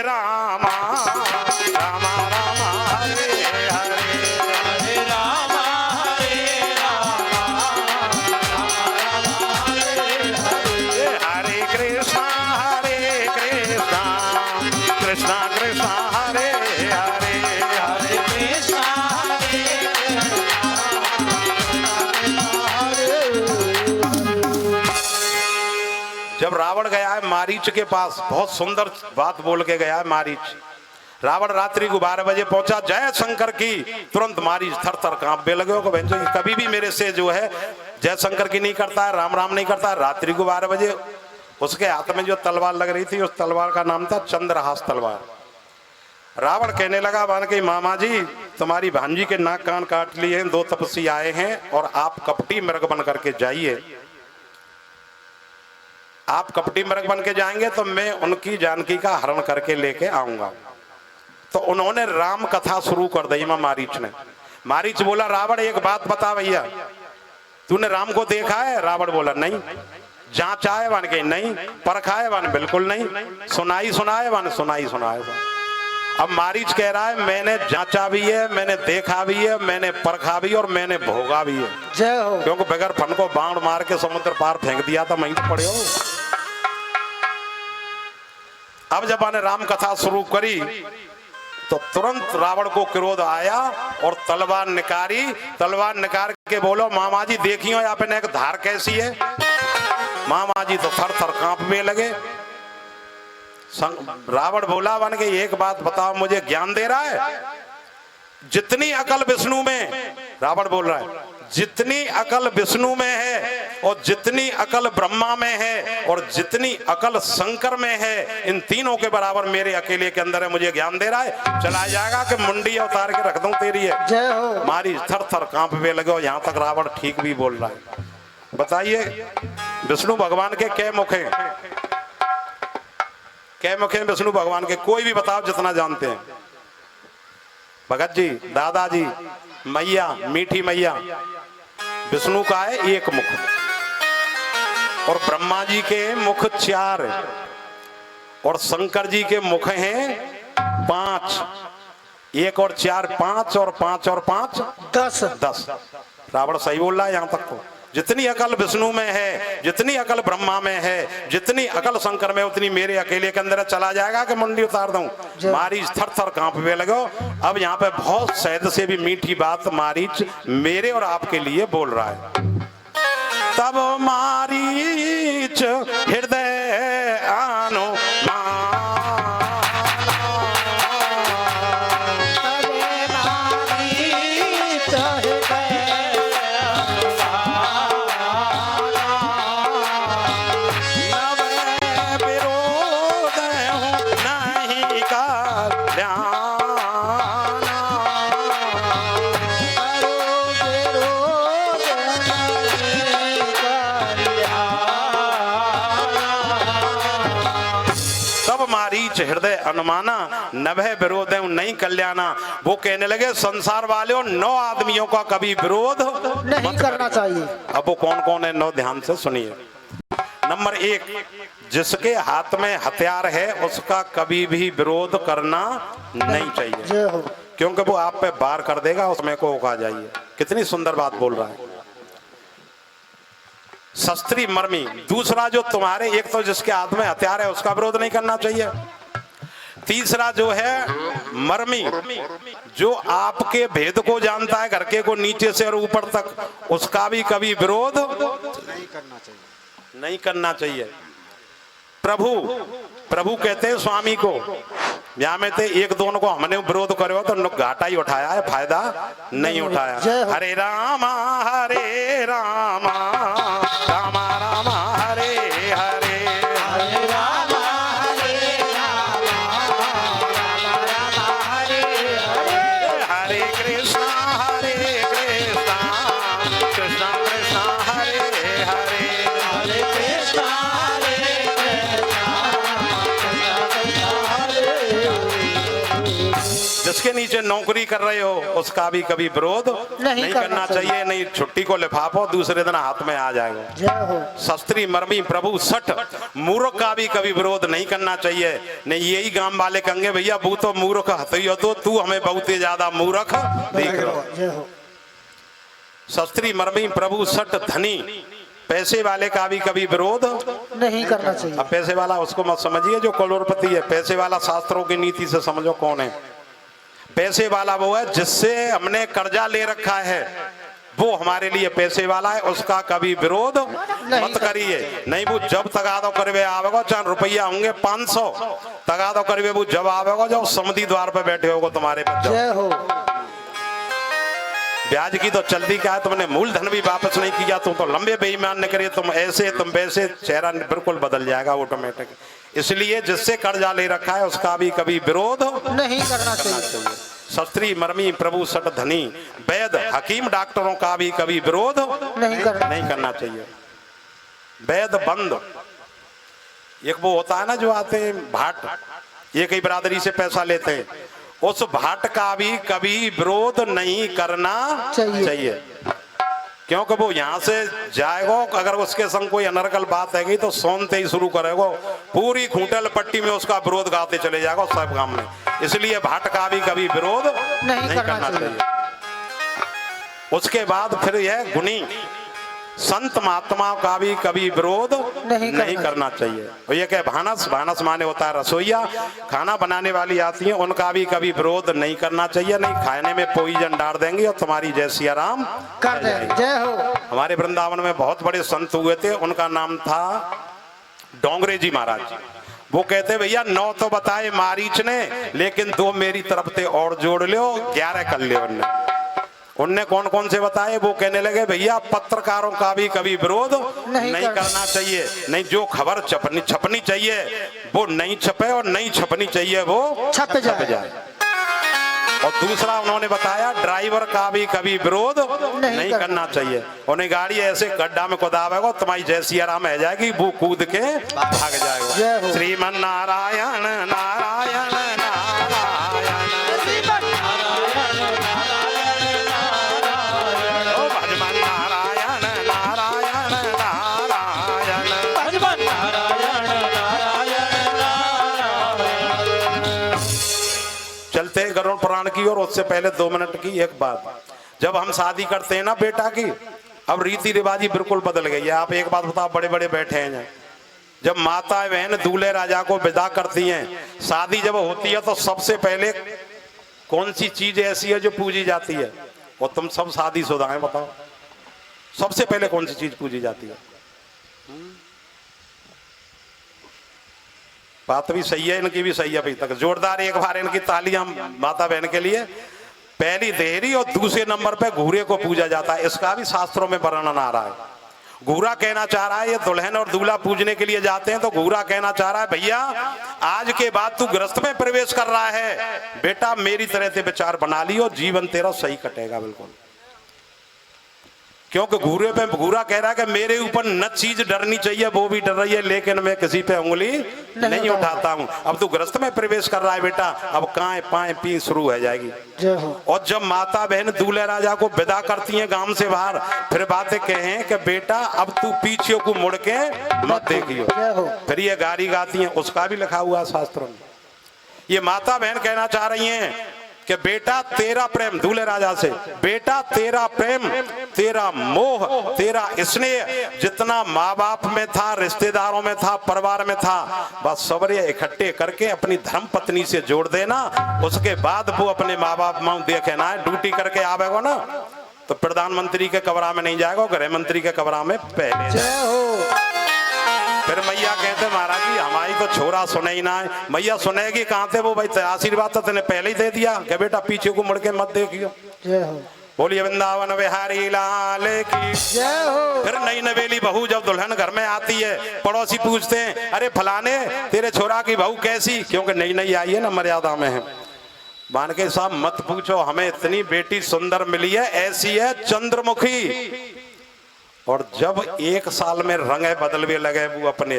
रामा रामा रामा हरे हरे हरे रामा हरे रामा हरे कृष्णा कृष्णा कृष्णा हरे हरे हरे कृष्णा जब रावण गया है मारीच के पास, बहुत सुंदर बात बोल के गया है मारीच। रावण रात्रि को 12 बजे पहुंचा, जय शंकर की, तुरंत मारीच थर थर कांपने लगे हो। कभी भी मेरे से जो है जय शंकर की नहीं करता है, राम राम नहीं करता है। रात्रि को 12 बजे उसके हाथ में जो तलवार लग रही थी उस तलवार का नाम था चंद्रहास तलवार। रावण कहने लगा मान के मामा जी तुम्हारी भांजी के नाक कान काट लिए हैं, 2 तपस्वी आए हैं और आप कपटी मृग बन करके जाइए। आप कपटी मृग बन के जाएंगे तो मैं उनकी जानकी का हरण करके लेके आऊंगा। तो उन्होंने राम कथा शुरू कर दी मारीच ने। मारीच बोला रावण एक बात बता भैया, तूने राम को देखा है? रावण बोला नहीं। जांचा है? वन के नहीं। परखा है? वन बिल्कुल नहीं। सुनाई सुनाए? वन सुनाई सुनाए। अब मारीच कह रहा है मैंने जांचा भी है, मैंने देखा भी है, मैंने परखा भी और मैंने भोगा भी है। जय हो। क्योंकि बगैर फन को बाण मार के समुद्र पार फेंक दिया था, वहीं तो पड़े हो। अब जब मैंने राम कथा शुरू करी तो तुरंत रावण को क्रोध आया और तलवार निकाली। तलवार निकाल के बोलो मामा जी देखियो यहाँ पे एक धार कैसी है। मामा जी तो थर थर कांपने लगे। रावण बोला वन के एक बात बताओ, मुझे ज्ञान दे रहा है? जितनी अकल विष्णु में, रावण बोल रहा है, जितनी अकल विष्णु में है और जितनी अकल ब्रह्मा में है और जितनी अकल शंकर में है, इन तीनों के बराबर मेरे अकेले के अंदर है। मुझे ज्ञान दे रहा है? चला जाएगा कि मुंडी उतार के रख दूं तेरी है। जय हो। मारी थर थर कांपने लगे और यहाँ तक रावण ठीक भी बोल रहा है। बताइए विष्णु भगवान के कै मुख हैं? कै मुख हैं विष्णु भगवान के? कोई भी बताओ जितना जानते हैं। भगत जी, दादाजी, मैया, मीठी मैया। विष्णु का है एक मुख और ब्रह्मा जी के मुख 4 और शंकर जी के मुख हैं 5। 1 और 4 5 और 5 और 5 10। रावण सही बोल रहा है यहाँ तक। तो जितनी अकल विष्णु में है, जितनी अकल ब्रह्मा में है, जितनी अकल शंकर में, उतनी मेरे अकेले के अंदर चला जाएगा कि मुंडी उतार दूं। मारीच थर थर कांपने लगो। अब यहाँ पे बहुत सहज से भी मीठी बात मारीच मेरे और आपके लिए बोल रहा है। तब मारीच हृदय आनो हृदय अनुमाना नभे विरोध नहीं कल्याणा। वो कहने लगे संसार वालों 9 आदमियों का कभी विरोध नहीं करना चाहिए। अब वो कौन कौन है 9 ध्यान से सुनिए। नंबर 1, जिसके हाथ में हथियार है उसका कभी भी विरोध करना नहीं चाहिए। जय हो। क्योंकि वो आप पे वार कर देगा, उसमें को उका जाइए। कितनी सुंदर बात बोल रहा है। शस्त्री मर्मी। दूसरा जो तुम्हारे, एक तो जिसके हाथ में हथियार है उसका विरोध नहीं करना चाहिए। तीसरा जो है मर्मी, जो आपके भेद को जानता है, घर के को नीचे से और ऊपर तक, उसका भी कभी विरोध नहीं करना चाहिए। प्रभु कहते हैं स्वामी को, यहाँ में थे 1-2 को हमने विरोध करे तो घाटा ही उठाया है, फायदा नहीं उठाया। हरे रामा रामा रामा रामा हरे हरे, हरे रामा हरे रामा रामा रामा हरे हरे, हरे कृष्णा कृष्णा कृष्णा हरे हरे, हरे कृष्णा जिसके नीचे नौकरी कर रहे हो उसका भी कभी विरोध नहीं करना चाहिए। नहीं छुट्टी को लिफाफो, दूसरे दिन हाथ में आ जाएगा। जय हो। शस्त्री मर्मी प्रभु सठ, मूर्ख का भी कभी विरोध नहीं करना चाहिए। नहीं यही गांव वाले कहेंगे भैया वो तो मूर्ख हथई हो, तो तू हमें बहुत ही ज्यादा मूर्ख देख रहा। जय हो। शस्त्री मर्मी प्रभु सठ धनी, पैसे वाले का भी कभी विरोध नहीं करना चाहिए। अब पैसे वाला उसको मत समझिए जो करोड़पति है। पैसे वाला शास्त्रों की नीति से समझो कौन है। पैसे वाला वो है जिससे हमने कर्जा ले रखा है, वो हमारे लिए पैसे वाला है, उसका कभी विरोध मत करिए। नहीं वो जब तगादो करवे आवेगा, चाहे रुपया होंगे 500 तगादो करवे, वो जब आवेगा जब समिति द्वार पे बैठे होगा तुम्हारे पे। जय हो। ब्याज की तो चलती क्या है, तुमने मूलधन भी वापस नहीं किया, तुम तो लंबे बेईमान न करिए, तुम ऐसे तुम वैसे, चेहरा बिल्कुल बदल जाएगा ऑटोमेटिक। इसलिए जिससे कर्जा ले रखा है उसका भी कभी विरोध नहीं करना चाहिए। शस्त्री मर्मी प्रभु सठ धनी, वैद हकीम डॉक्टरों का भी कभी विरोध नहीं करना चाहिए। वैद बंद, एक वो होता है ना जो आते हैं भाट, ये कई बरादरी से पैसा लेते हैं, उस भाट का भी कभी विरोध नहीं करना चाहिए। क्योंकि वो यहाँ से जाएगा, अगर उसके संग कोई अनर्गल बात है तो सोनते ही शुरू करेगा, पूरी खूंटल पट्टी में उसका विरोध गाते चले जाएगा सब काम में। इसलिए भाट का भी कभी विरोध नहीं करना चाहिए। उसके बाद फिर यह गुणी संत महात्माओं का भी कभी विरोध नहीं करना चाहिए। और ये क्या भानस, भानस माने होता है रसोईया, खाना बनाने वाली आती है, उनका भी कभी विरोध नहीं करना चाहिए। नहीं खाने में पॉइजन डाल देंगे और तुम्हारी जय सिया राम कर दे। जय हो। हमारे वृंदावन में बहुत बड़े संत हुए थे, उनका नाम था डोंगरे जी महाराज जी। वो कहते भैया 9 तो बताए मारीच ने, लेकिन 2 मेरी तरफ से और जोड़ लो, 11 कर ले उनने कौन कौन से बताए? वो कहने लगे भैया पत्रकारों का भी कभी विरोध नहीं करना चाहिए। नहीं, जो खबर छपनी चाहिए वो नहीं छपे, और नहीं छपनी चाहिए वो छप जाए। और दूसरा उन्होंने बताया ड्राइवर का भी कभी विरोध नहीं करना चाहिए। उन्हें गाड़ी ऐसे गड्ढा में कुदावेगा, तुम्हारी जय सिया राम है जाएगी, वो कूद के भाग जाएगा। श्रीमन नारायण नारायण गरुड़ पुराण की। और उससे पहले 2 मिनट की एक बात, जब हम शादी करते हैं ना बेटा की, अब रीति रिवाजी बिल्कुल बदल गई है। आप एक बात बताओ, बड़े बड़े बैठे हैं, जब माता बहन दूल्हे राजा को विदा करती हैं, शादी जब होती है तो सबसे पहले कौन सी चीज ऐसी है जो पूजी जाती है? और तुम सब शादीशुदा हैं, बताओ सबसे पहले कौन सी चीज पूजी जाती है? बात भी सही है, इनकी भी सही है। अभी तक जोरदार एक बार इनकी तालियां माता बहन के लिए। पहली देहरी और दूसरे नंबर पे घूरे को पूजा जाता है। इसका भी शास्त्रों में वर्णन आ रहा है। घूरा कहना चाह रहा है, ये दुल्हन और दूल्हा पूजने के लिए जाते हैं, तो घूरा कहना चाह रहा है भैया आज के बाद तू गृहस्थ में प्रवेश कर रहा है, बेटा मेरी तरह से विचार बना लियो, जीवन तेरा सही कटेगा बिल्कुल। क्योंकि घूरे पे घूरा कह रहा है कि मेरे ऊपर न चीज डरनी चाहिए, वो भी डर रही है, लेकिन मैं किसी पे उंगली नहीं उठाता हूँ। अब तू गृहस्थ में प्रवेश कर रहा है बेटा, अब काएं पाएं पी शुरू हो जाएगी। और जब माता बहन दूल्हे राजा को विदा करती हैं गांव से बाहर, फिर बातें कहें कि बेटा अब तू पीछे को मुड़ के मत देखियो, फिर ये गारी गाती हैं। उसका भी लिखा हुआ शास्त्रों में। ये माता बहन कहना चाह रही हैं कि बेटा तेरा प्रेम, दूल्हे राजा से, बेटा तेरा प्रेम, तेरा मोह, तेरा स्नेह जितना माँ बाप में था, रिश्तेदारों में था, परिवार में था, बस सबरे इकट्ठे करके अपनी धर्म पत्नी से जोड़ देना। उसके बाद वो अपने माँ बाप में देखे ना, ड्यूटी करके आवेगा ना तो प्रधानमंत्री के कमरा में नहीं जाएगा, गृह मंत्री के कमरा में पहले। फिर मैया कहते महाराज जी हमारी तो छोरा सुने ही ना है। मैया सुनेगी कहाँ थे वो? भाई आशीर्वाद तो तेने पहले ही दे दिया कि बेटा पीछे को मुड़ के मत देखियो। बोलिए वृंदावन बिहारी लाल की जय हो। फिर नई नवेली बहू जब दुल्हन घर में आती है, पड़ोसी पूछते हैं अरे फलाने तेरे छोरा की बहू कैसी? क्योंकि नई नई आई है ना, मर्यादा में है। मान के साहब मत पूछो, हमें इतनी बेटी सुंदर मिली है, ऐसी है चंद्रमुखी। और जब 1 साल में रंग बदलवे लगे वो अपने,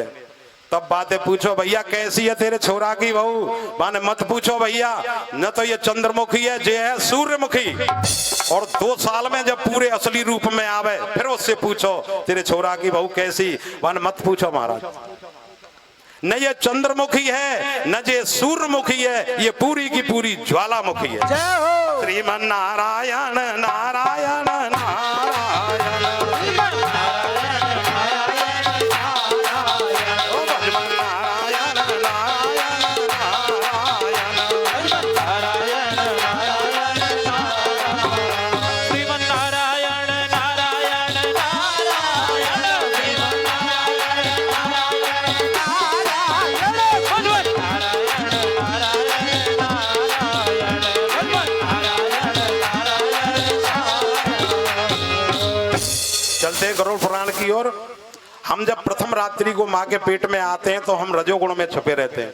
तब बातें पूछो भैया कैसी है तेरे छोरा की बहू? माने मत पूछो भैया, न तो ये चंद्रमुखी है, जे है सूर्यमुखी। और 2 साल में जब पूरे असली रूप में आवे, फिर उससे पूछो तेरे छोरा की बहू कैसी? माने मत पूछो महाराज, न ये चंद्रमुखी है न ये सूर्यमुखी है, ये पूरी की पूरी ज्वालामुखी है। श्रीमन नारायण नारायण नारायण गरुड़ पुराण की ओर। हम जब प्रथम रात्रि को माँ के पेट में आते हैं तो हम रजोगुण में छुपे रहते हैं।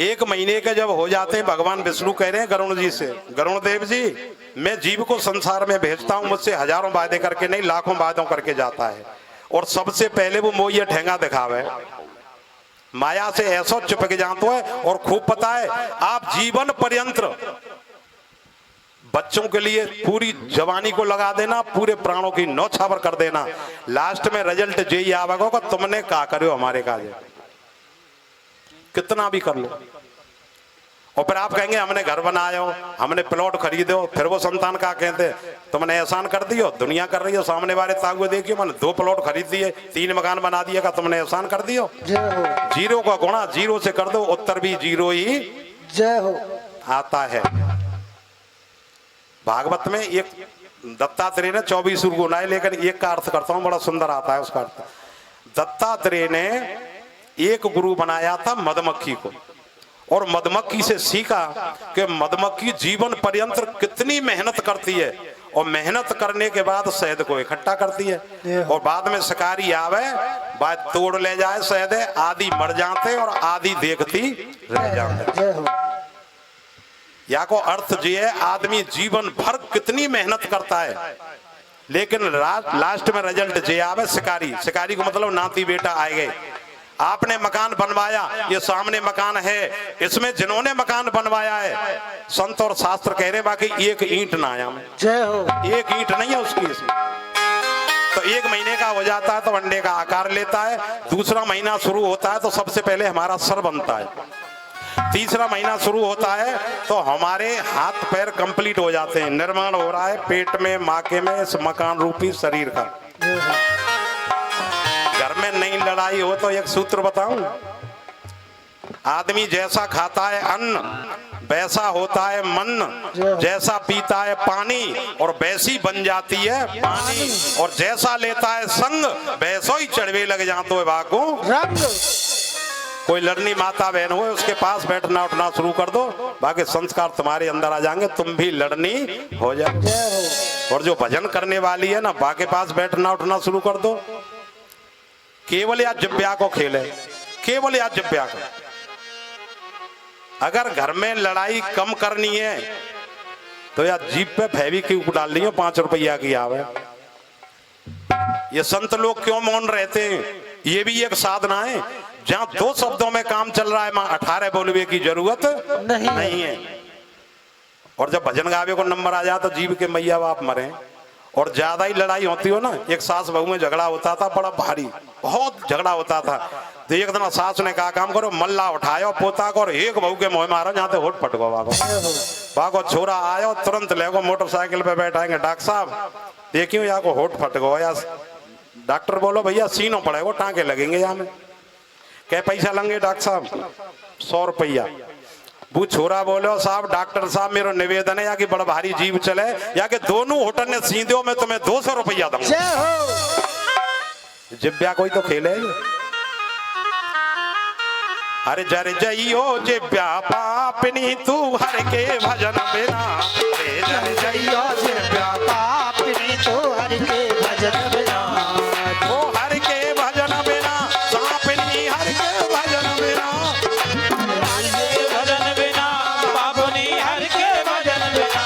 1 महीने के जब हो जाते हैं, भगवान विष्णु कह रहे हैं गरुण जी से, गरुण देव जी मैं जीव को संसार में भेजता हूं, मुझसे हजारों वादे करके नहीं लाखों वादों करके जाता है, और सबसे पहले वो मोह ये ठेंगा दिखावे, माया से ऐसा चिपक जाता है। और खूब पता है आप जीवन पर्यंत बच्चों के लिए पूरी जवानी को लगा देना, पूरे प्राणों की नौछावर कर देना, लास्ट में रिजल्ट यही आवेगा कि तुमने क्या करो हमारे काज, कितना भी कर लो। और फिर आप कहेंगे हमने घर बनाया हो, हमने प्लॉट खरीदो, फिर वो संतान का कहते तुमने एहसान कर दियो, दुनिया कर रही हो, सामने वाले ताकू देखियो मैंने 2 प्लॉट खरीद दिए, 3 मकान बना दिए, का तुमने एहसान कर दियो। जय हो, जीरो का गुणा जीरो से कर दो, उत्तर भी जीरो ही जय हो। आता है। भागवत में एक दत्तात्रेय ने 24 रूप गुनाए, लेकिन एक का अर्थ करता हूं, बड़ा सुंदर आता है उसका अर्थ। दत्तात्रेय ने एक गुरु बनाया था मधुमक्खी को, और मधुमक्खी से सीखा कि मधुमक्खी जीवन पर्यंत कितनी मेहनत करती है, और मेहनत करने के बाद शहद को इकट्ठा करती है, और बाद में शिकारी आवे बात तोड़ ले जाए शहद, आदि मर जाते और आदि देखती रह जाते। जय हो। या को अर्थ ये है, आदमी जीवन भर कितनी मेहनत करता है, लेकिन लास्ट में रिजल्ट जे आवे शिकारी। शिकारी को मतलब नाती बेटा आए गए, आपने मकान बनवाया, ये सामने मकान है, इसमें जिन्होंने मकान बनवाया है, संत और शास्त्र कह रहे बाकी एक ईंट ना आया में, जय हो। एक ईंट नहीं है उसकी इसमें। तो 1 महीने का हो जाता है तो अंडे का आकार लेता है, दूसरा महीना शुरू होता है तो सबसे पहले हमारा सर बनता है, तीसरा महीना शुरू होता है तो हमारे हाथ पैर कंप्लीट हो जाते हैं, निर्माण हो रहा है पेट में माके में इस मकान रूपी शरीर का। घर में नई लड़ाई हो तो एक सूत्र बताऊं, आदमी जैसा खाता है अन्न वैसा होता है मन, जैसा पीता है पानी और वैसी बन जाती है पानी, और जैसा लेता है संग वैसो ही चढ़वे लग जाते है बाको रंग। कोई लड़नी माता बहन हो उसके पास बैठना उठना शुरू कर दो, बाकी संस्कार तुम्हारे अंदर आ जाएंगे, तुम भी लड़नी हो जाए। और जो भजन करने वाली है ना, बाके पास बैठना उठना शुरू कर दो, केवल या जिब्या को खेले, केवल या जिब्या को। अगर घर में लड़ाई कम करनी है तो यार जीप पे फेविक्विक डालनी हो 5 रुपया की आवे। ये संत लोग क्यों मौन रहते हैं, ये भी एक साधना है। जहां 2 शब्दों में काम चल रहा है वहां 18 बोलवे की जरूरत नहीं है। और जब भजन गावे को नंबर आ जाता तो जीव के मैया बाप मरे। और ज्यादा ही लड़ाई होती हो ना, एक सास बहू में झगड़ा होता था बड़ा भारी, बहुत झगड़ा होता था, तो एक दिन सास ने कहा काम करो मल्ला उठायो पोता को और एक बहू के मुंह मारो जहाँ होठ फटको वागो छोरा आयो तुरंत लेगो मोटरसाइकिल पे बैठाएंगे, डॉक्टर साहब देखियो यहाँ को होठ फटको, या डॉक्टर बोलो भैया सीनों पड़ेगो टांके लगेंगे यहाँ में, क्या पैसा लेंगे डॉक्टर साहब 100 रुपया। वो छोरा बोलो साहब डॉक्टर साहब मेरा निवेदन है या कि बड़ा भारी जीव चले या कि दोनों होटल ने सीधे मैं तुम्हें 200 रुपया दूंगा। जिब्या कोई तो खेले, अरे जर जइयो जिब्या पापनी तू हर के भजन बिना, अरे जर जइयो जिब्या पापनी तो हर के भजन बिना, ओ हर के भजन बिना सापनी हर के भजन बिना, भजन बिना बाबुनी हर के भजन बिना,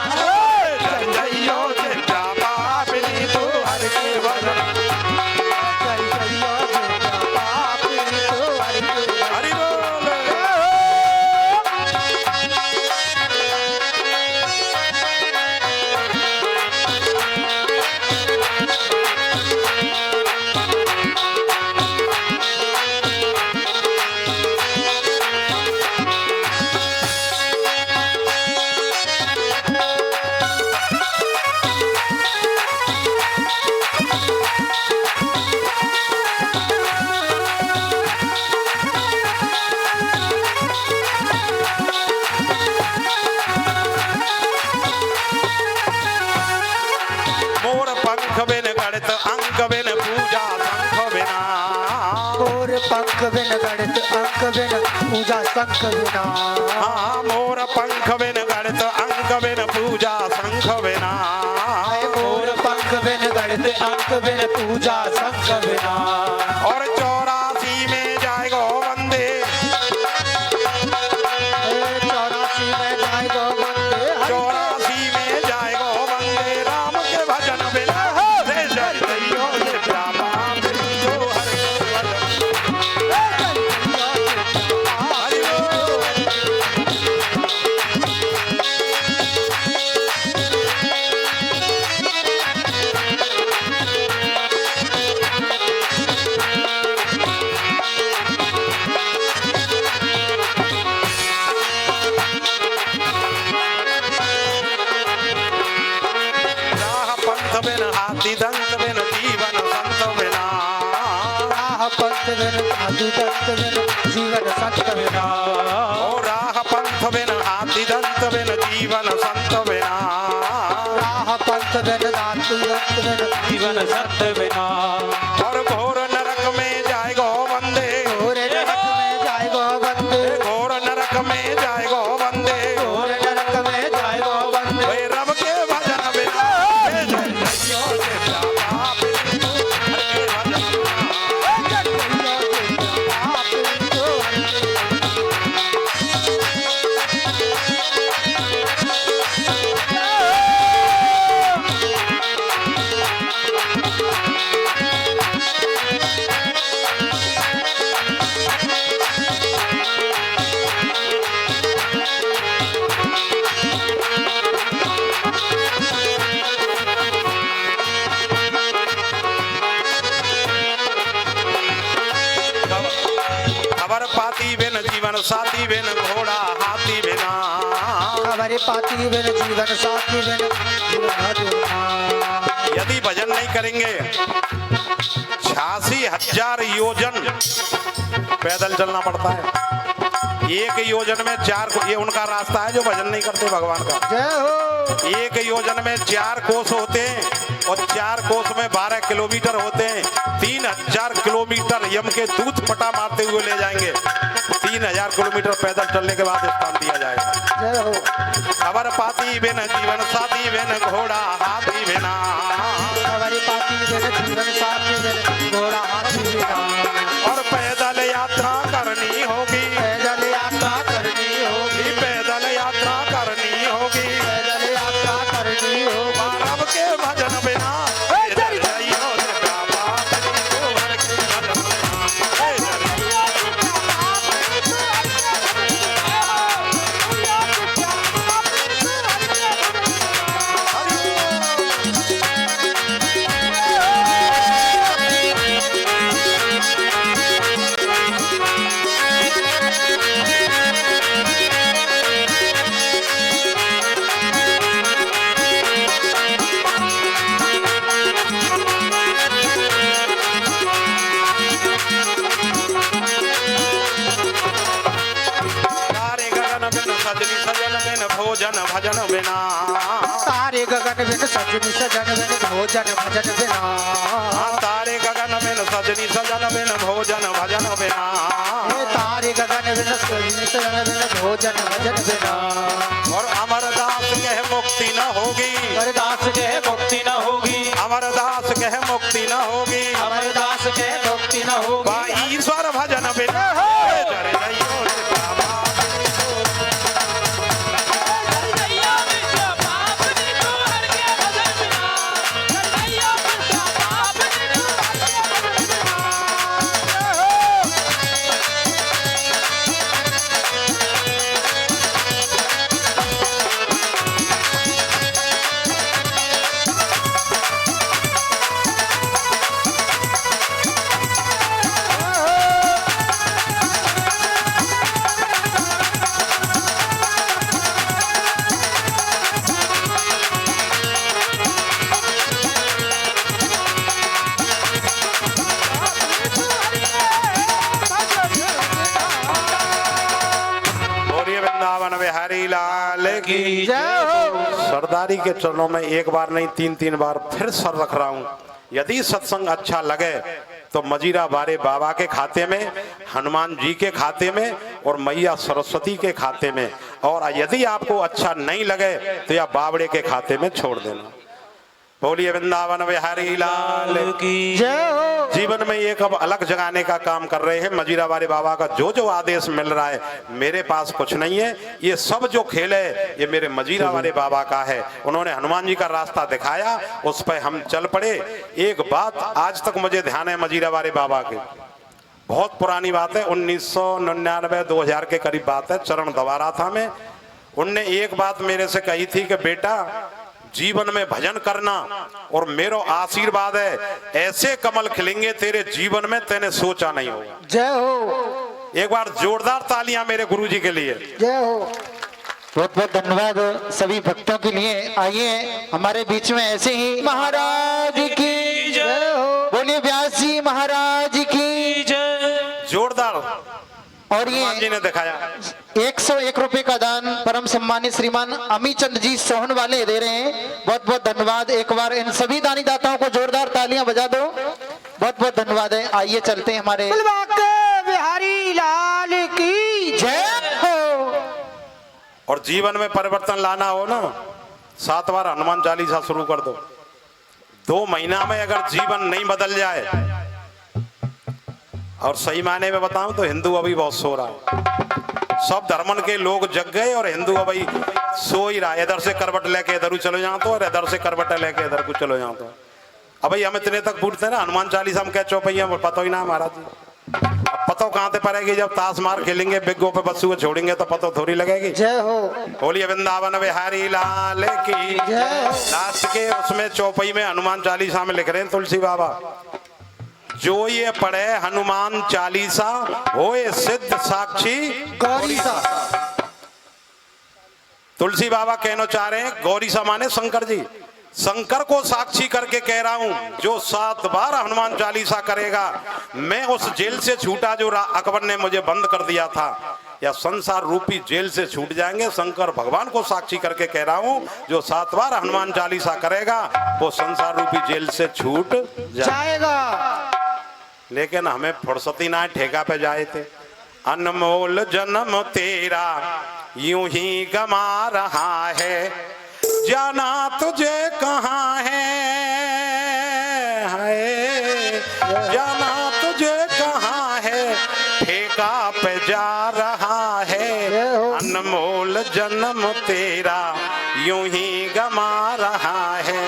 जर जइयो जिब्या पापनी तू हर के भजन, पापनी तो हर के हरि बोल। मोर पंख बिन गणित अंक बिन पूजा शंख बिना, मोर पंख बिन गणित अंक बिन पूजा शंख बिना, हाँ मोर पंख बिन गणित अंक बिन पूजा शंख बिना, मोर पंख बिन गणित अंक बिन पूजा शंख बिना, और 84 में जाएगो वंदे, 84 में जाएगो वंदे, 84 में जाएगो वंदे राम के भजन बिना, जय जय जइयो जिब्या पापनी जो हर के भजन, हरि बोल। साधु दत्त बिन जीवन संत बिना और राह पंथ बिन हाथी दंत बिन जीवन संत बिना राह पंथ बिन दातु दत्त बिन जीवन संत बिना और घोर नरक में जाएगो बंदे घोर नरक में जाएगो बंदे घोर नरक में जाएगो बंदे घोर नरक में जाएगो बंदे वे रब के भजन बिना हे जइयो से बाबा बिनु हर के भजन खबर पाती बिन जीवन साथी बिन घोड़ा हाथी बिना हमारे पाती बिन जीवन साथी बिन जीवन अधूरा यदि भजन नहीं करेंगे 86,000 योजन पैदल चलना पड़ता है। एक योजन में 4 ये उनका रास्ता है जो भजन नहीं करते भगवान का। जय हो एक योजन में 4 कोस होते हैं और 4 कोस में 12 किलोमीटर होते हैं। 3,000 किलोमीटर यम के दूत पटा मारते हुए ले जाएंगे। 3,000 किलोमीटर पैदल चलने के बाद स्थान दिया जाएगा। जय हो खबर पाती बिन जीवन साथी बिन घोड़ा हाथी बिना हमारे पाती बिन जीवन साथी बिन घोड़ा हाथी बिना और पैदल यात्रा करनी होगी पैदल यात्रा करनी होगी पैदल यात्रा करनी होगी पैदल यात्रा करनी होगी मानव के भजन बिना हे जय जइयो से बाबा बिनु हर के भजन बिना हे जय तारे गगन बिन सजनी सजन बिन भोजन भजन बिना तारे गगन बिन सजनी सजन बिन भोजन भजन बिना तारे गगन बिन सजनी सजन बिन भोजन भजन बिना हे तारे गगन बिन सजनी सजन बिन भोजन भजन बिना और अमरदास कह मुक्ति न होगी हरदास के मुक्ति न होगी अमरदास कह मुक्ति न होगी अमरदास के मुक्ति न होगी बा ईश्वर भजन बिना हे जय जइयो से बाबा बोलिए वृंदावन बिहारी लाल की जय हो सरदारी के चरणों में एक बार नहीं 3-3 बार फिर सर रख रहा हूँ। यदि सत्संग अच्छा लगे तो मजीरा बारे बाबा के खाते में, हनुमान जी के खाते में और मैया सरस्वती के खाते में, और यदि आपको अच्छा नहीं लगे तो या बावड़े के खाते में छोड़ देना। बोलिए वृंदावन बिहारी लाल की जय हो जीवन में एक अब अलग जगाने का काम कर रहे हैं। मजीरा वाले बाबा का जो जो आदेश मिल रहा है, मेरे पास कुछ नहीं है, ये सब जो खेल है ये मेरे मजीरा वाले बाबा का है। उन्होंने हनुमान जी का रास्ता दिखाया, उस पर हम चल पड़े। एक बात आज तक मुझे ध्यान है मजीरा वाले बाबा की, बहुत पुरानी बात है, 1999-2000 के करीब बात है, चरण दबा रहा था मैं। उनने एक बात मेरे से कही थी कि बेटा जीवन में भजन करना और मेरा आशीर्वाद है, ऐसे कमल खिलेंगे तेरे जीवन में तेने सोचा नहीं होगा। जय हो एक बार जोरदार तालियां मेरे गुरुजी के लिए। जय हो। बहुत बहुत धन्यवाद सभी भक्तों के लिए। आइए हमारे बीच में ऐसे ही महाराज की जय हो। बोलिए व्यास जी महाराज की जोर और ये हनुमान जी ने दिखाया। 101 रुपए का दान परम सम्मानित श्रीमान अमी चंद जी सोहन वाले दे रहे हैं। बहुत बहुत धन्यवाद। एक बार इन सभी दानी दाताओं को जोरदार तालियां बजा दो। बहुत बहुत धन्यवाद है। आइए चलते हैं हमारे बिहारी लाल की जय हो। और जीवन में परिवर्तन लाना हो ना, 7 बार हनुमान चालीसा शुरू कर दो। 2 महीना में अगर जीवन नहीं बदल जाए, और सही मायने में बताऊं तो हिंदू अभी बहुत सो रहा है। सब धर्मन के लोग जग गए और हिंदू अभी सो ही रहा है। इधर से करवट लेके इधर चलो जाओ तो, और इधर से करवट लेके इधर को चलो जाओ तो। अब भाई हम इतने तक पूछते हैं ना, हनुमान चालीसा हम क्या चौपैया पता ही ना महाराज जी। अब पतो कहाँ से पड़ेगी? जब ताश मार खेलेंगे, बिग्गो पे बच्चों को छोड़ेंगे तो पतो थोड़ी लगेगी। जय हो। बोलिए वृंदावन बिहारी लाल की जय। लास्ट के उसमें चौपाई में हनुमान चालीसा में लिख रहे हैं तुलसी बाबा, जो ये पढ़े हनुमान चालीसा होए सिद्ध साक्षी गौरीसा। तुलसी बाबा कहना चाह रहे हैं गौरीसा माने शंकर जी। शंकर को साक्षी करके कह रहा हूं, जो 7 बार हनुमान चालीसा करेगा, मैं उस जेल से छूटा जो अकबर ने मुझे बंद कर दिया था, या संसार रूपी जेल से छूट जाएंगे। शंकर भगवान को साक्षी करके कह रहा हूं, जो 7 बार हनुमान चालीसा करेगा वो संसार रूपी जेल से छूट जाएगा। लेकिन हमें फुर्सती ना ठेका पे जाए थे। अनमोल जन्म तेरा यूं ही गमा रहा है, जाना तुझे कहाँ है, जाना तुझे कहाँ है, ठेका पे जा रहा है। अनमोल जन्म तेरा यूं ही गमा रहा है।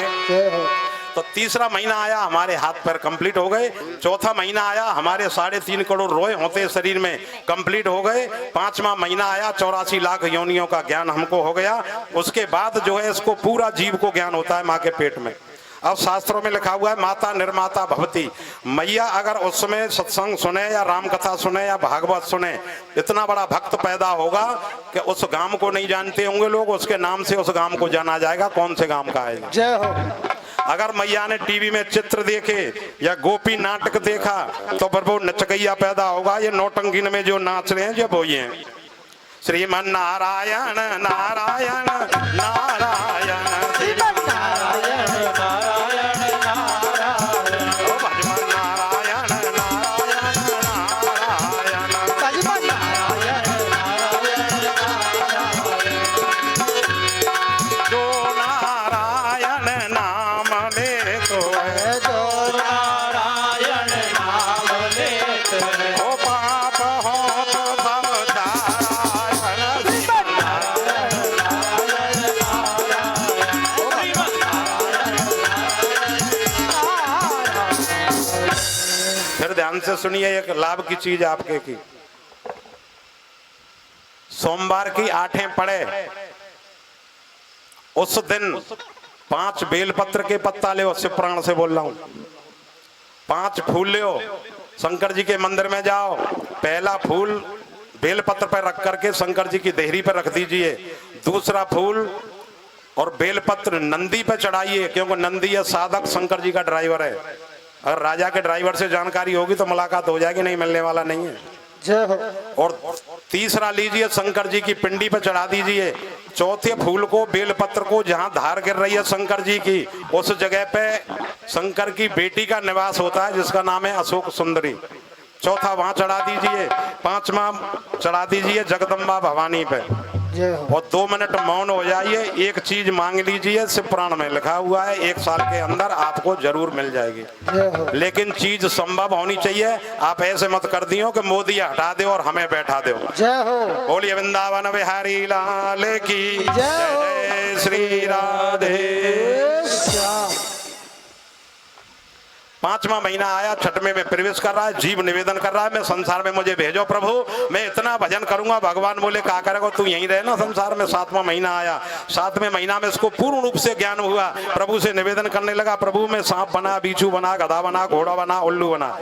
तो तीसरा महीना आया, हमारे हाथ पैर कंप्लीट हो गए। चौथा महीना आया, हमारे 3.5 करोड़ रोए होते शरीर में कंप्लीट हो गए। 5वां महीना आया, 84 लाख योनियों का ज्ञान हमको हो गया। उसके बाद जो है इसको पूरा जीव को ज्ञान होता है माँ के पेट में। अब शास्त्रों में लिखा हुआ है माता निर्माता भवती। मैया अगर उस समय सत्संग सुने या राम कथा सुने या भागवत सुने, इतना बड़ा भक्त पैदा होगा कि उस गांव को नहीं जानते होंगे लोग, उसके नाम से उस गांव को जाना जाएगा कौन से गांव का है। जय हो। अगर मैया ने टीवी में चित्र देखे या गोपी नाटक देखा तो प्रभु नचकैया पैदा होगा। ये नौटंकी में जो नाच रहे हैं जो वो ये हैं, श्रीमन नारायण नारायण नारायण श्रीमन नारायण नारायण नारायण, ओ भजमन नारायण नारायण नारायण, भजमन नारायण नारायण नारायण, जो नारायण नाम ले तो है, जो नारायण नाम ले तो है, ओ पाप हो तो सब ध्यान से सुनिए। एक लाभ की चीज आपके की, सोमवार की 8 पड़े उस दिन 5 बेलपत्र के पत्ता ले, शिव प्राण से बोल रहा हूं, 5 फूल ले, शंकर जी के मंदिर में जाओ, पहला फूल बेलपत्र पर रख करके शंकर जी की देहरी पर रख दीजिए। दूसरा फूल और बेलपत्र नंदी पे चढ़ाइए, क्योंकि नंदी या साधक शंकर जी का ड्राइवर है। अगर राजा के ड्राइवर से जानकारी होगी तो मुलाकात हो जाएगी, नहीं मिलने वाला नहीं है। जय हो। और तीसरा लीजिए, शंकर जी की पिंडी पे चढ़ा दीजिए। चौथे फूल को बेलपत्र को जहां धार गिर रही है शंकर जी की, उस जगह पे शंकर की बेटी का निवास होता है जिसका नाम है अशोक सुंदरी, चौथा वहां चढ़ा दीजिए। 5वां चढ़ा दीजिए जगदम्बा भवानी पे। और 2 मिनट मौन हो जाइए, एक चीज मांग लीजिए, शिव पुराण में लिखा हुआ है 1 साल के अंदर आपको जरूर मिल जाएगी। लेकिन चीज संभव होनी चाहिए। आप ऐसे मत कर दियो कि मोदी हटा दे और हमें बैठा दो। जय हो। बोलिए वृंदावन बिहारी लाल की जय। जय श्री राधे। 5वां महीना आया, 6वें में प्रवेश कर रहा है, जीव निवेदन कर रहा है, मैं संसार में मुझे भेजो प्रभु, मैं इतना भजन करूंगा। भगवान बोले क्या करेगा, तू यहीं रहे ना संसार में। 7वां महीना आया, 7वें महीना में इसको पूर्ण रूप से ज्ञान हुआ। प्रभु से निवेदन करने लगा, प्रभु मैं सांप बना, बिच्छू बना, गधा बना, घोड़ा बना, उल्लू बना,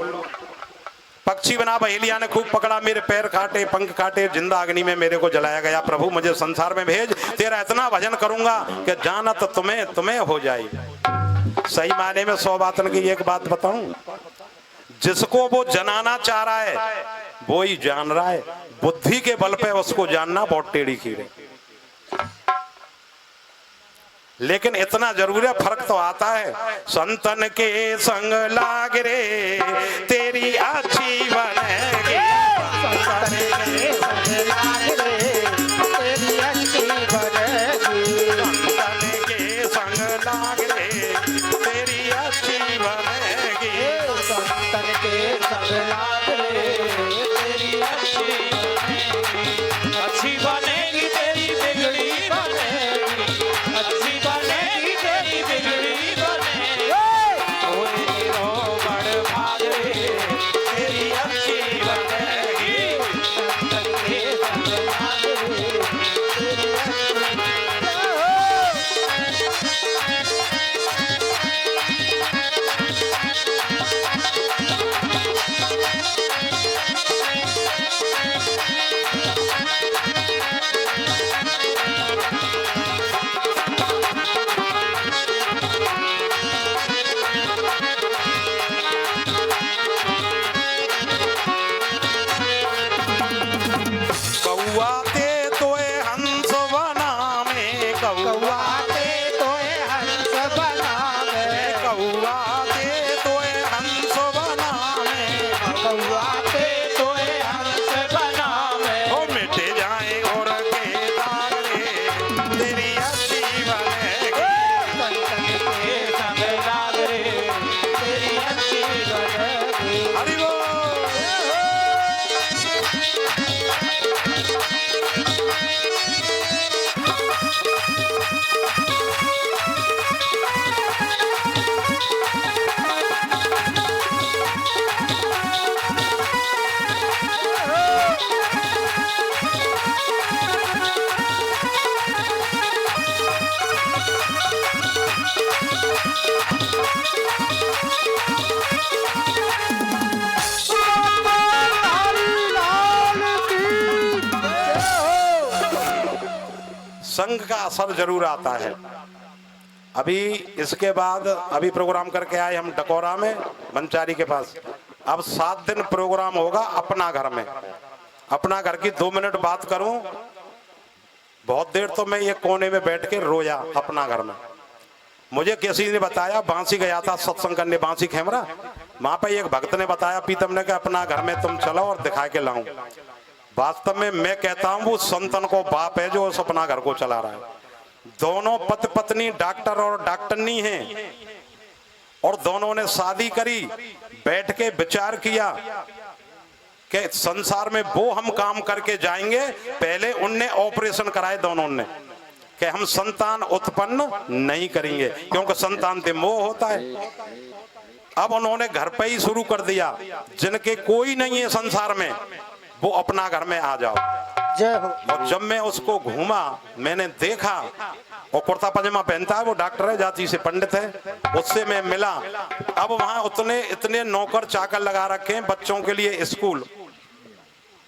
पक्षी बना, बहेलिया ने खूब पकड़ा, मेरे पैर काटे, पंख काटे, जिंदा अग्नि में मेरे को जलाया गया। प्रभु मुझे संसार में भेज, तेरा इतना भजन करूंगा कि जानत तुम्हें हो जाए। सही मायने में 100 बातन की एक बात बताऊं, जिसको वो जनाना चाह रहा है वो ही जान रहा है, बुद्धि के बल पे उसको जानना बहुत टेढ़ी खीर है। लेकिन इतना जरूर है, फर्क तो आता है। संतन के संग लाग रे तेरी अच्छी बनेगी, संतन के संग लाग रे तेरी अच्छी बनेगी, संतन के संग लाग रे तेरी अच्छी बनेगी, संतन के संग लाग रे तेरी अच्छी अच्छी बनेगी तेरी बिगड़ी बनेगी, अच्छी बनेगी तेरी बिगड़ी बनेगी। ओए रो बड़ भाग रे तेरी अच्छी बनेगी, संतन के संग लाग रे तेरी कौआ ते तोए हंस बनावे, कौआ कौआते तोए हंस बनावे, कौआ ते तोए हंस बनावे, कौआते तोए हंस बनावे, ओ मिट जाए और के दाग रे तेरी अच्छी बनेगी, संतन के संग लाग रे तेरी अच्छी बनेगी। हरि बोल। संघ का असर जरूर आता है। अभी इसके बाद अभी प्रोग्राम करके आए हम डकोरा में मंचारी के पास। अब 7 दिन प्रोग्राम होगा अपना घर में। अपना घर की 2 मिनट बात करूं, बहुत देर तो मैं ये कोने में बैठ के रोया अपना घर में। मुझे किसी ने बताया, बांसी गया था सत्संग करने बांसी खेमरा, वहां पे एक भक्त ने बताया पीतम ने कि अपना घर में तुम चलो और दिखा के लाऊं। वास्तव में मैं कहता हूं वो संतन को बाप है जो उस अपना घर को चला रहा है। दोनों पति पत्नी डॉक्टर और डॉक्टरनी हैं और दोनों ने शादी करी, बैठ के विचार किया कि संसार में वो हम काम करके जाएंगे। पहले उनने ऑपरेशन कराए दोनों ने कि हम संतान उत्पन्न नहीं करेंगे क्योंकि संतान से मोह होता है। अब उन्होंने घर पे ही शुरू कर दिया, जिनके कोई नहीं है संसार में वो अपना घर में आ जाओ। जय हो। और जब मैं उसको घूमा मैंने देखा, वो कुर्ता पजामा पहनता है, वो डॉक्टर है, जाति से पंडित है, उससे मैं मिला। अब वहां इतने नौकर चाकर लगा रखे हैं, बच्चों के लिए स्कूल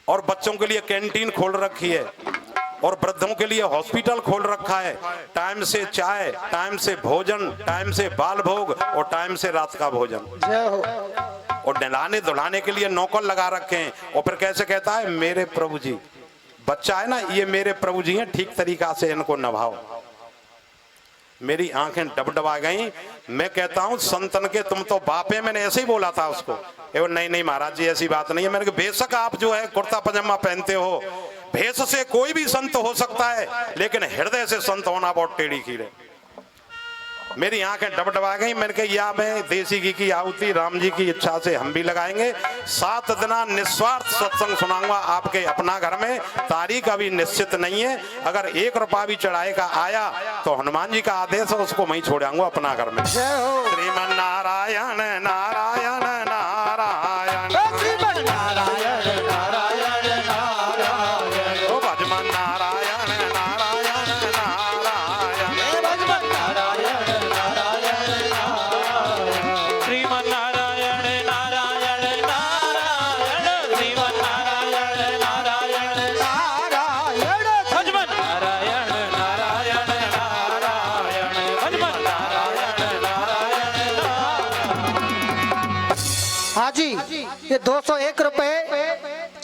और बच्चों के लिए कैंटीन खोल रखी है और वृद्धों के लिए हॉस्पिटल खोल रखा है। टाइम से चाय, टाइम से भोजन, टाइम से बाल भोग और टाइम से रात का भोजन। जय हो। और नहलाने धुलाने के लिए नौकर लगा रखे हैं। और फिर कैसे कहता है मेरे प्रभु जी, बच्चा है ना, ये मेरे प्रभु जी हैं, ठीक तरीका से इनको नभाओ। मेरी आंखें डबडबा गई। मैं कहता हूं संतन के तुम तो बाप है, मैंने ऐसे ही बोला था उसको। नहीं नहीं महाराज जी ऐसी बात नहीं है। मैंने कहा बेशक आप जो है कुर्ता पजामा पहनते हो, भेष से कोई भी संत हो सकता है, लेकिन हृदय से संत होना बहुत टेढ़ी खीर है। मेरी आंखें डबडबा गई। मैंने कहा या मैं देसी घी की आहुति राम जी की इच्छा से हम भी लगाएंगे। 7 दिन निस्वार्थ सत्संग सुनाऊंगा आपके अपना घर में। तारीख अभी निश्चित नहीं है। अगर 1 रुपया भी चढ़ाए का आया तो हनुमान जी का आदेश है, उसको मैं ही छोड़ आऊंगा अपना घर में। जय हो। श्रीमन नारायण नारायण नारायण, श्रीमन नारायण नारायण नारायण, ओ भजमन नारायण नारायण नारायण, भजमन नारायण नारायण नारायण, श्रीमन नारायण नारायण नारायण, श्रीमन नारायण नारायण नारायण, भजमन नारायण नारायण नारायण, भजमन नारायण नारायण नारायण।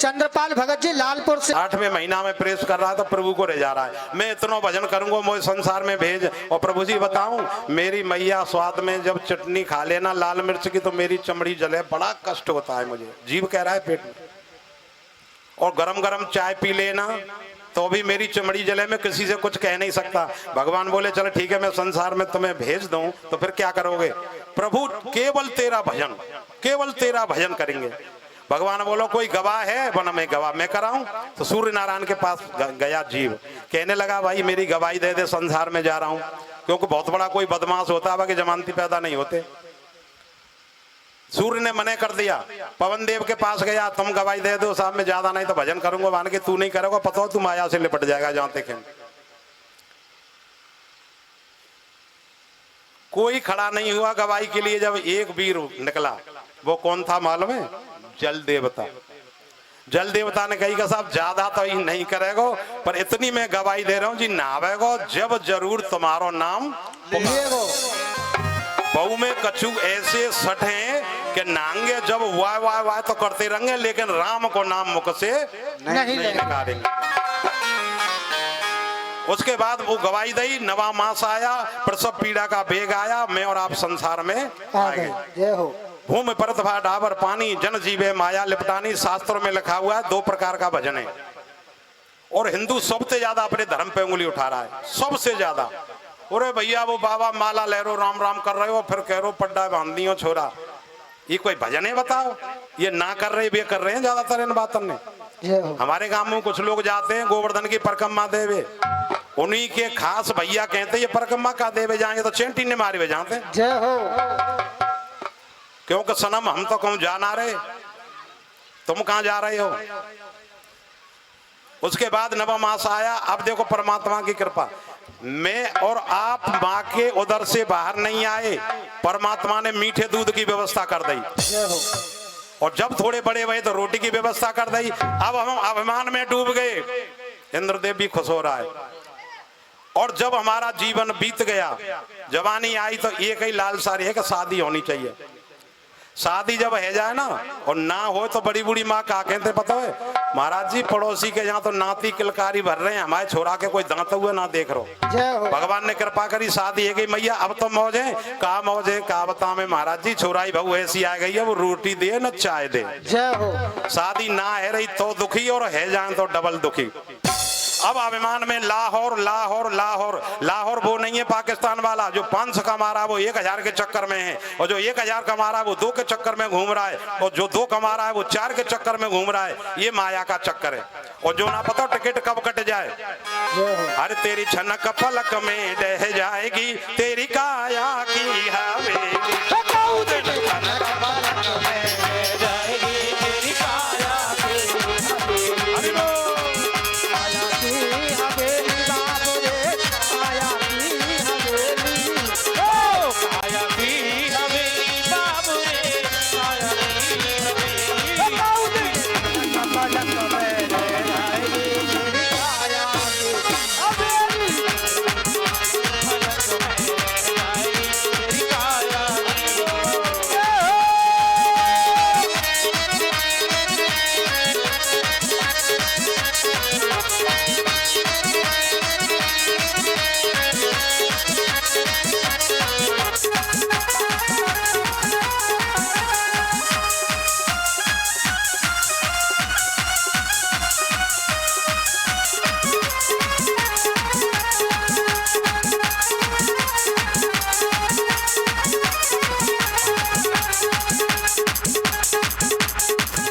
चंद्रपाल भगत जी लालपुर से। 8वें महीना में प्रेस कर रहा था, प्रभु को रह जा रहा है, मैं इतना भजन करूंगा मुझे संसार में भेज। और प्रभु जी बताऊं, मेरी मैया स्वाद में जब चटनी खा लेना लाल मिर्च की तो मेरी चमड़ी जले, बड़ा कष्ट होता है मुझे, जीभ कह रहा है पेट में। और गरम गरम चाय पी लेना तो भी मेरी चमड़ी जले, में किसी से कुछ कह नहीं सकता। भगवान बोले चलो ठीक है मैं संसार में तुम्हें भेज दूं, तो फिर क्या करोगे? प्रभु केवल तेरा भजन, केवल तेरा भजन करेंगे। भगवान बोलो कोई गवाह है? बना मैं गवाह, मैं कराऊं? तो सूर्य नारायण के पास गया जीव, कहने लगा भाई मेरी गवाही दे दे, संसार में जा रहा हूं। क्योंकि बहुत बड़ा कोई बदमाश होता है कि जमानती पैदा नहीं होते। सूर्य ने मने कर दिया, पवन देव के पास गया, तुम गवाही दे दो साहब मैं ज्यादा नहीं तो भजन करूंगा। मान के तू नहीं करोगा, पता हो तू माया से लिपट जाएगा जहां तक। कोई खड़ा नहीं हुआ गवाही के लिए। जब एक वीर निकला, वो कौन था मालूम है? जल देवता। जल देवता ने कही कि साहब ज्यादा तो ही नहीं करेगो, पर इतनी मैं गवाही दे रहा हूं जी, नावेगो जब जरूर तुम्हारो नाम बहु में कछु ऐसे सठ हैं कि नांगे जब वाह वाह वाह तो करते रहेंगे, लेकिन राम को नाम मुख से नहीं निकालेंगे। उसके बाद वो गवाही दी, नवा मास आया, प्रसव पीड़ा का बेग आया, मैं और आप संसार में आ गए। जय हो। भूमि परत भा डाबर पानी, जन जीवे माया लिपटानी। शास्त्रों में लिखा हुआ है 2 प्रकार का भजन है, और हिंदू सबसे ज्यादा अपने धर्म पे उंगली उठा रहा है, सबसे ज्यादा। अरे भैया वो बाबा माला लहरो राम राम कर रहे हो, फिर कह रहे हो पड्डा बांध दियो छोरा, ये कोई भजन है बताओ? ये ना कर रहे वे कर रहे हैं ज्यादातर इन बातों ने। हमारे गांव में कुछ लोग जाते हैं गोवर्धन की परिक्रमा देवे, उन्हीं के खास भैया कहते ये परिक्रमा का देवे जाएंगे तो चेंटी ने मारे हुए जाते। जय हो। क्योंकि सनम हम तो कहूं जाना रहे, तुम कहां जा रहे हो? उसके बाद नवा मास आया। अब देखो परमात्मा की कृपा, मैं और आप माँ के उदर से बाहर नहीं आए, परमात्मा ने मीठे दूध की व्यवस्था कर दी। और जब थोड़े बड़े हुए तो रोटी की व्यवस्था कर दी। अब हम अभिमान में डूब गए, इंद्रदेव भी खुश हो रहा है। और जब हमारा जीवन बीत गया, जवानी आई, तो एक ही लालसा है कि शादी होनी चाहिए। शादी जब है जाए ना और ना हो तो बड़ी बूढ़ी माँ क्या कहते पता है? महाराज जी पड़ोसी के यहाँ तो नाती किलकारी भर रहे हैं, हमारे छोरा के कोई दांत हुए ना देख रहो। भगवान ने कृपा करी, शादी है गई मैया, अब तो मौज है। कहा मौज है? कहा बता में महाराज जी छोराई बहू ऐसी आ गई है, वो रोटी दे न चाय दे। शादी ना है रही तो दुखी, और है जाए तो डबल दुखी। अब अभिमान में लाहौर लाहौर लाहौर लाहौर वो नहीं है पाकिस्तान वाला जो 500 कमा रहा है वो 1000 के चक्कर में है, और जो 1000 कमा रहा है वो 2 के चक्कर में घूम रहा है, और जो 2 कमा रहा है वो 4 के चक्कर में घूम रहा है। ये माया का चक्कर है। और जो ना पता टिकट कब कट जाए। अरे तेरी छनक पलक में ढह जाएगी, तेरी काया की हवेली।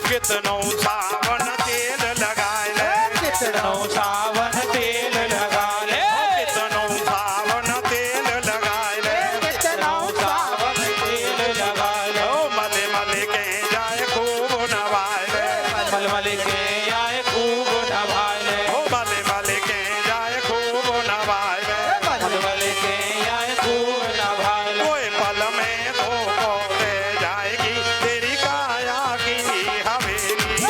कितनों सावन तेल लगाए ले, कितनों सावन तेल लगा ले, कितनों सावन तेल लगाए ले, कितनों सावन तेल लगा ले। ओ मले मले के जाए खूब नवाए ले, मल मल के आए खूब नवाए ले, ओ मले मले के जाए खूब नवाए ले। मल मल के आए खूब नवाए ले। कोई पल में धो दे जाएगी तेरी काया की हवेली।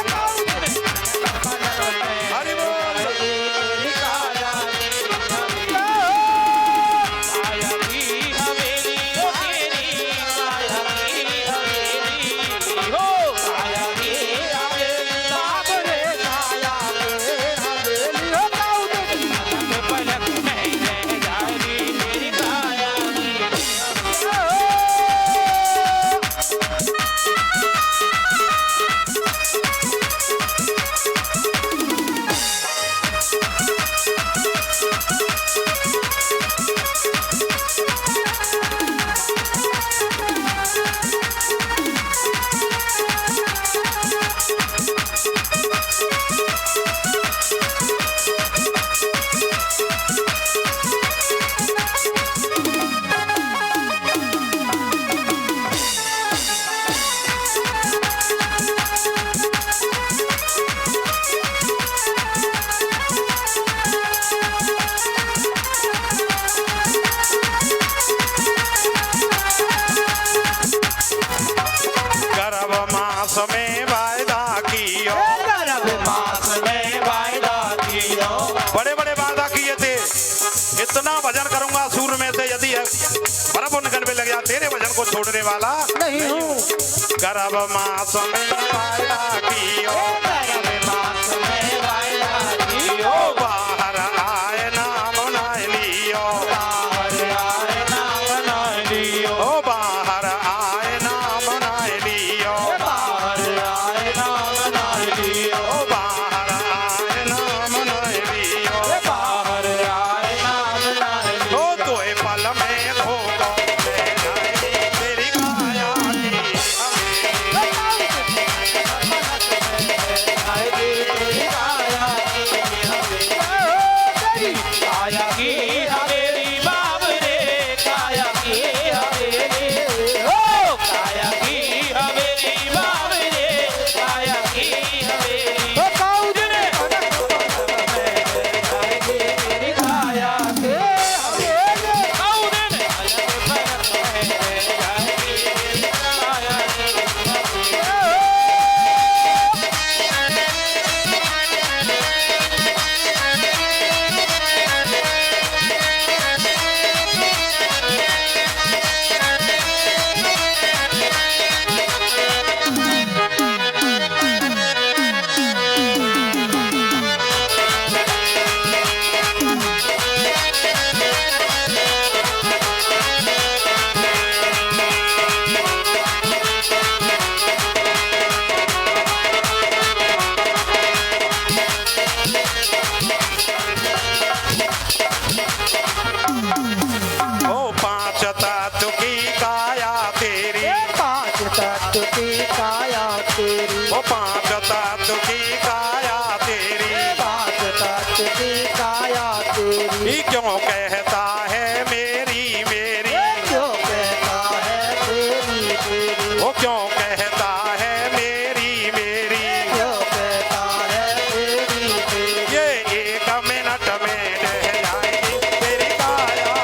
इतना भजन करूंगा सूर में से यदि बर्फ निकल में लग जा तेरे भजन को छोड़ने वाला नहीं हूँ। गर्भ मास में वाया कियो बाहर आए नाम नाय लियो ओ बाहर आए नाम नाय लियो ओ बाहर आए नाम नाय लियो ओ तोए पल में खो तेरी काया काया की हवेली बाबरे काया की हवेली ओ काया की हवेली बाबरे काया की हवेली ओ काउजने तेरी काया के हवेली काउदन ओ पांच तत्व की काया तेरी पांच तत्व की काया तेरी ओ पांच तत्व की काया तेरी पांच तत्व की काया तेरी ये क्यों कहता है मेरी मेरी क्यों कहता है तेरी तेरी वो क्यों कहता है मेरी मेरी क्यों कहता है तेरी तेरी ये एक मिनट में रह जाएगी तेरी काया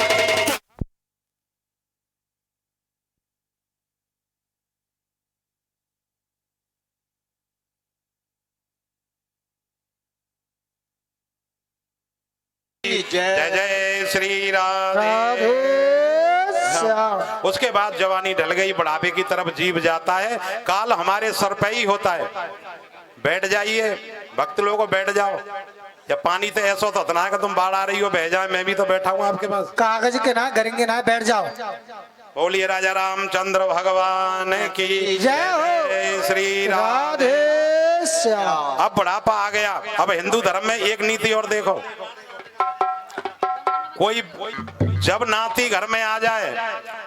की जय जय श्री राधे राधे श्याम। उसके बाद जवानी ढल गई बुढ़ापे की तरफ जीव जाता है काल हमारे सर पे ही होता है बैठ जाइए भक्त लोगों बैठ जाओ या पानी तो ऐसा तो इतना है कि तुम बाढ़ आ रही हो बह जाए मैं भी तो बैठा हूँ आपके पास कागज के ना गरेंगे ना बैठ जाओ। बोलिए राजा रामचंद्र भगवान की जय हो। जय श्री राधे राधे श्याम। अब बुढ़ापा आ गया अब हिंदू धर्म में एक नीति और देखो कोई जब नाती घर में आ जाए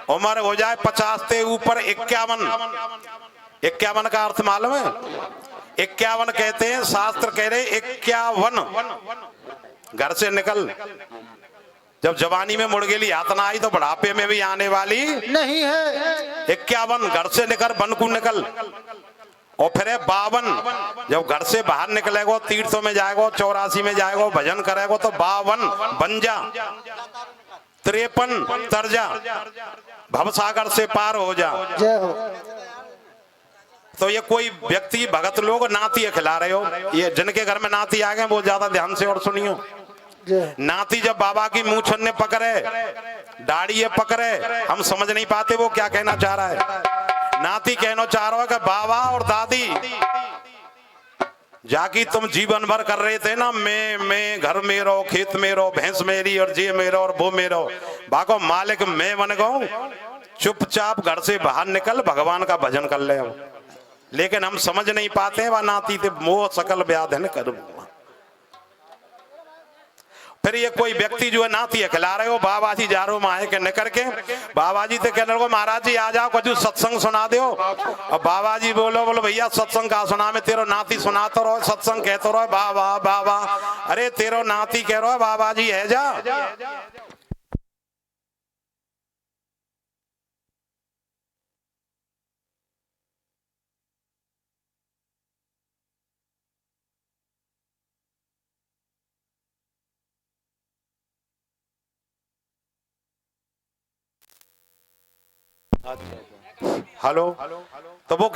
उम्र हो जाए 50 से ऊपर 51 का अर्थ मालूम है 51 कहते हैं शास्त्र कह रहे 51 घर से निकल जब जवानी में मुड़ गेली हाथ ना आई तो बुढ़ापे में भी आने वाली नहीं है 51 घर से निकल बनकू निकल और फिर 52 जब घर से बाहर निकलेगो तीर्थों में जाएगो 84 में जाएगो भजन करेगो तो 52 बंजा 53 तरजा भवसागर से पार हो जा। जय हो। तो ये कोई व्यक्ति भगत लोग नाती खिला रहे हो ये जिनके घर में नाती आ गए वो ज्यादा ध्यान से और सुनियो जय। नाती जब बाबा की मूंछ ने पकड़े दाढ़ी ये पकड़े हम समझ नहीं पाते वो क्या कहना चाह रहा है। नाती कहना चाह रहा है कि बाबा और दादी जाकी तुम जीवन भर कर रहे थे ना मैं घर में रहो खेत में रहो भैंस मेरी और जे मेरा और वो मेरा बाको मालिक मैं बन गऊ चुपचाप घर से बाहर निकल भगवान का भजन कर ले लेकिन हम समझ नहीं पाते वह नाती थे मोह सकल व्याधन कर फिर ये कोई व्यक्ति जो है नाती खिला रहे हो बाबा जी जा रहे हो माए के निकल के बाबा जी तो कह रहे हो महाराज जी आ जाओ कुछ सत्संग सुना दो और बाबा जी बोलो भैया सत्संग का सुना में तेरो नाती सुनाते रहो सत्संग कहते रहो बाबा बाबा अरे तेरो नाती कह रहे हो बाबा जी है जा हेलो तो वो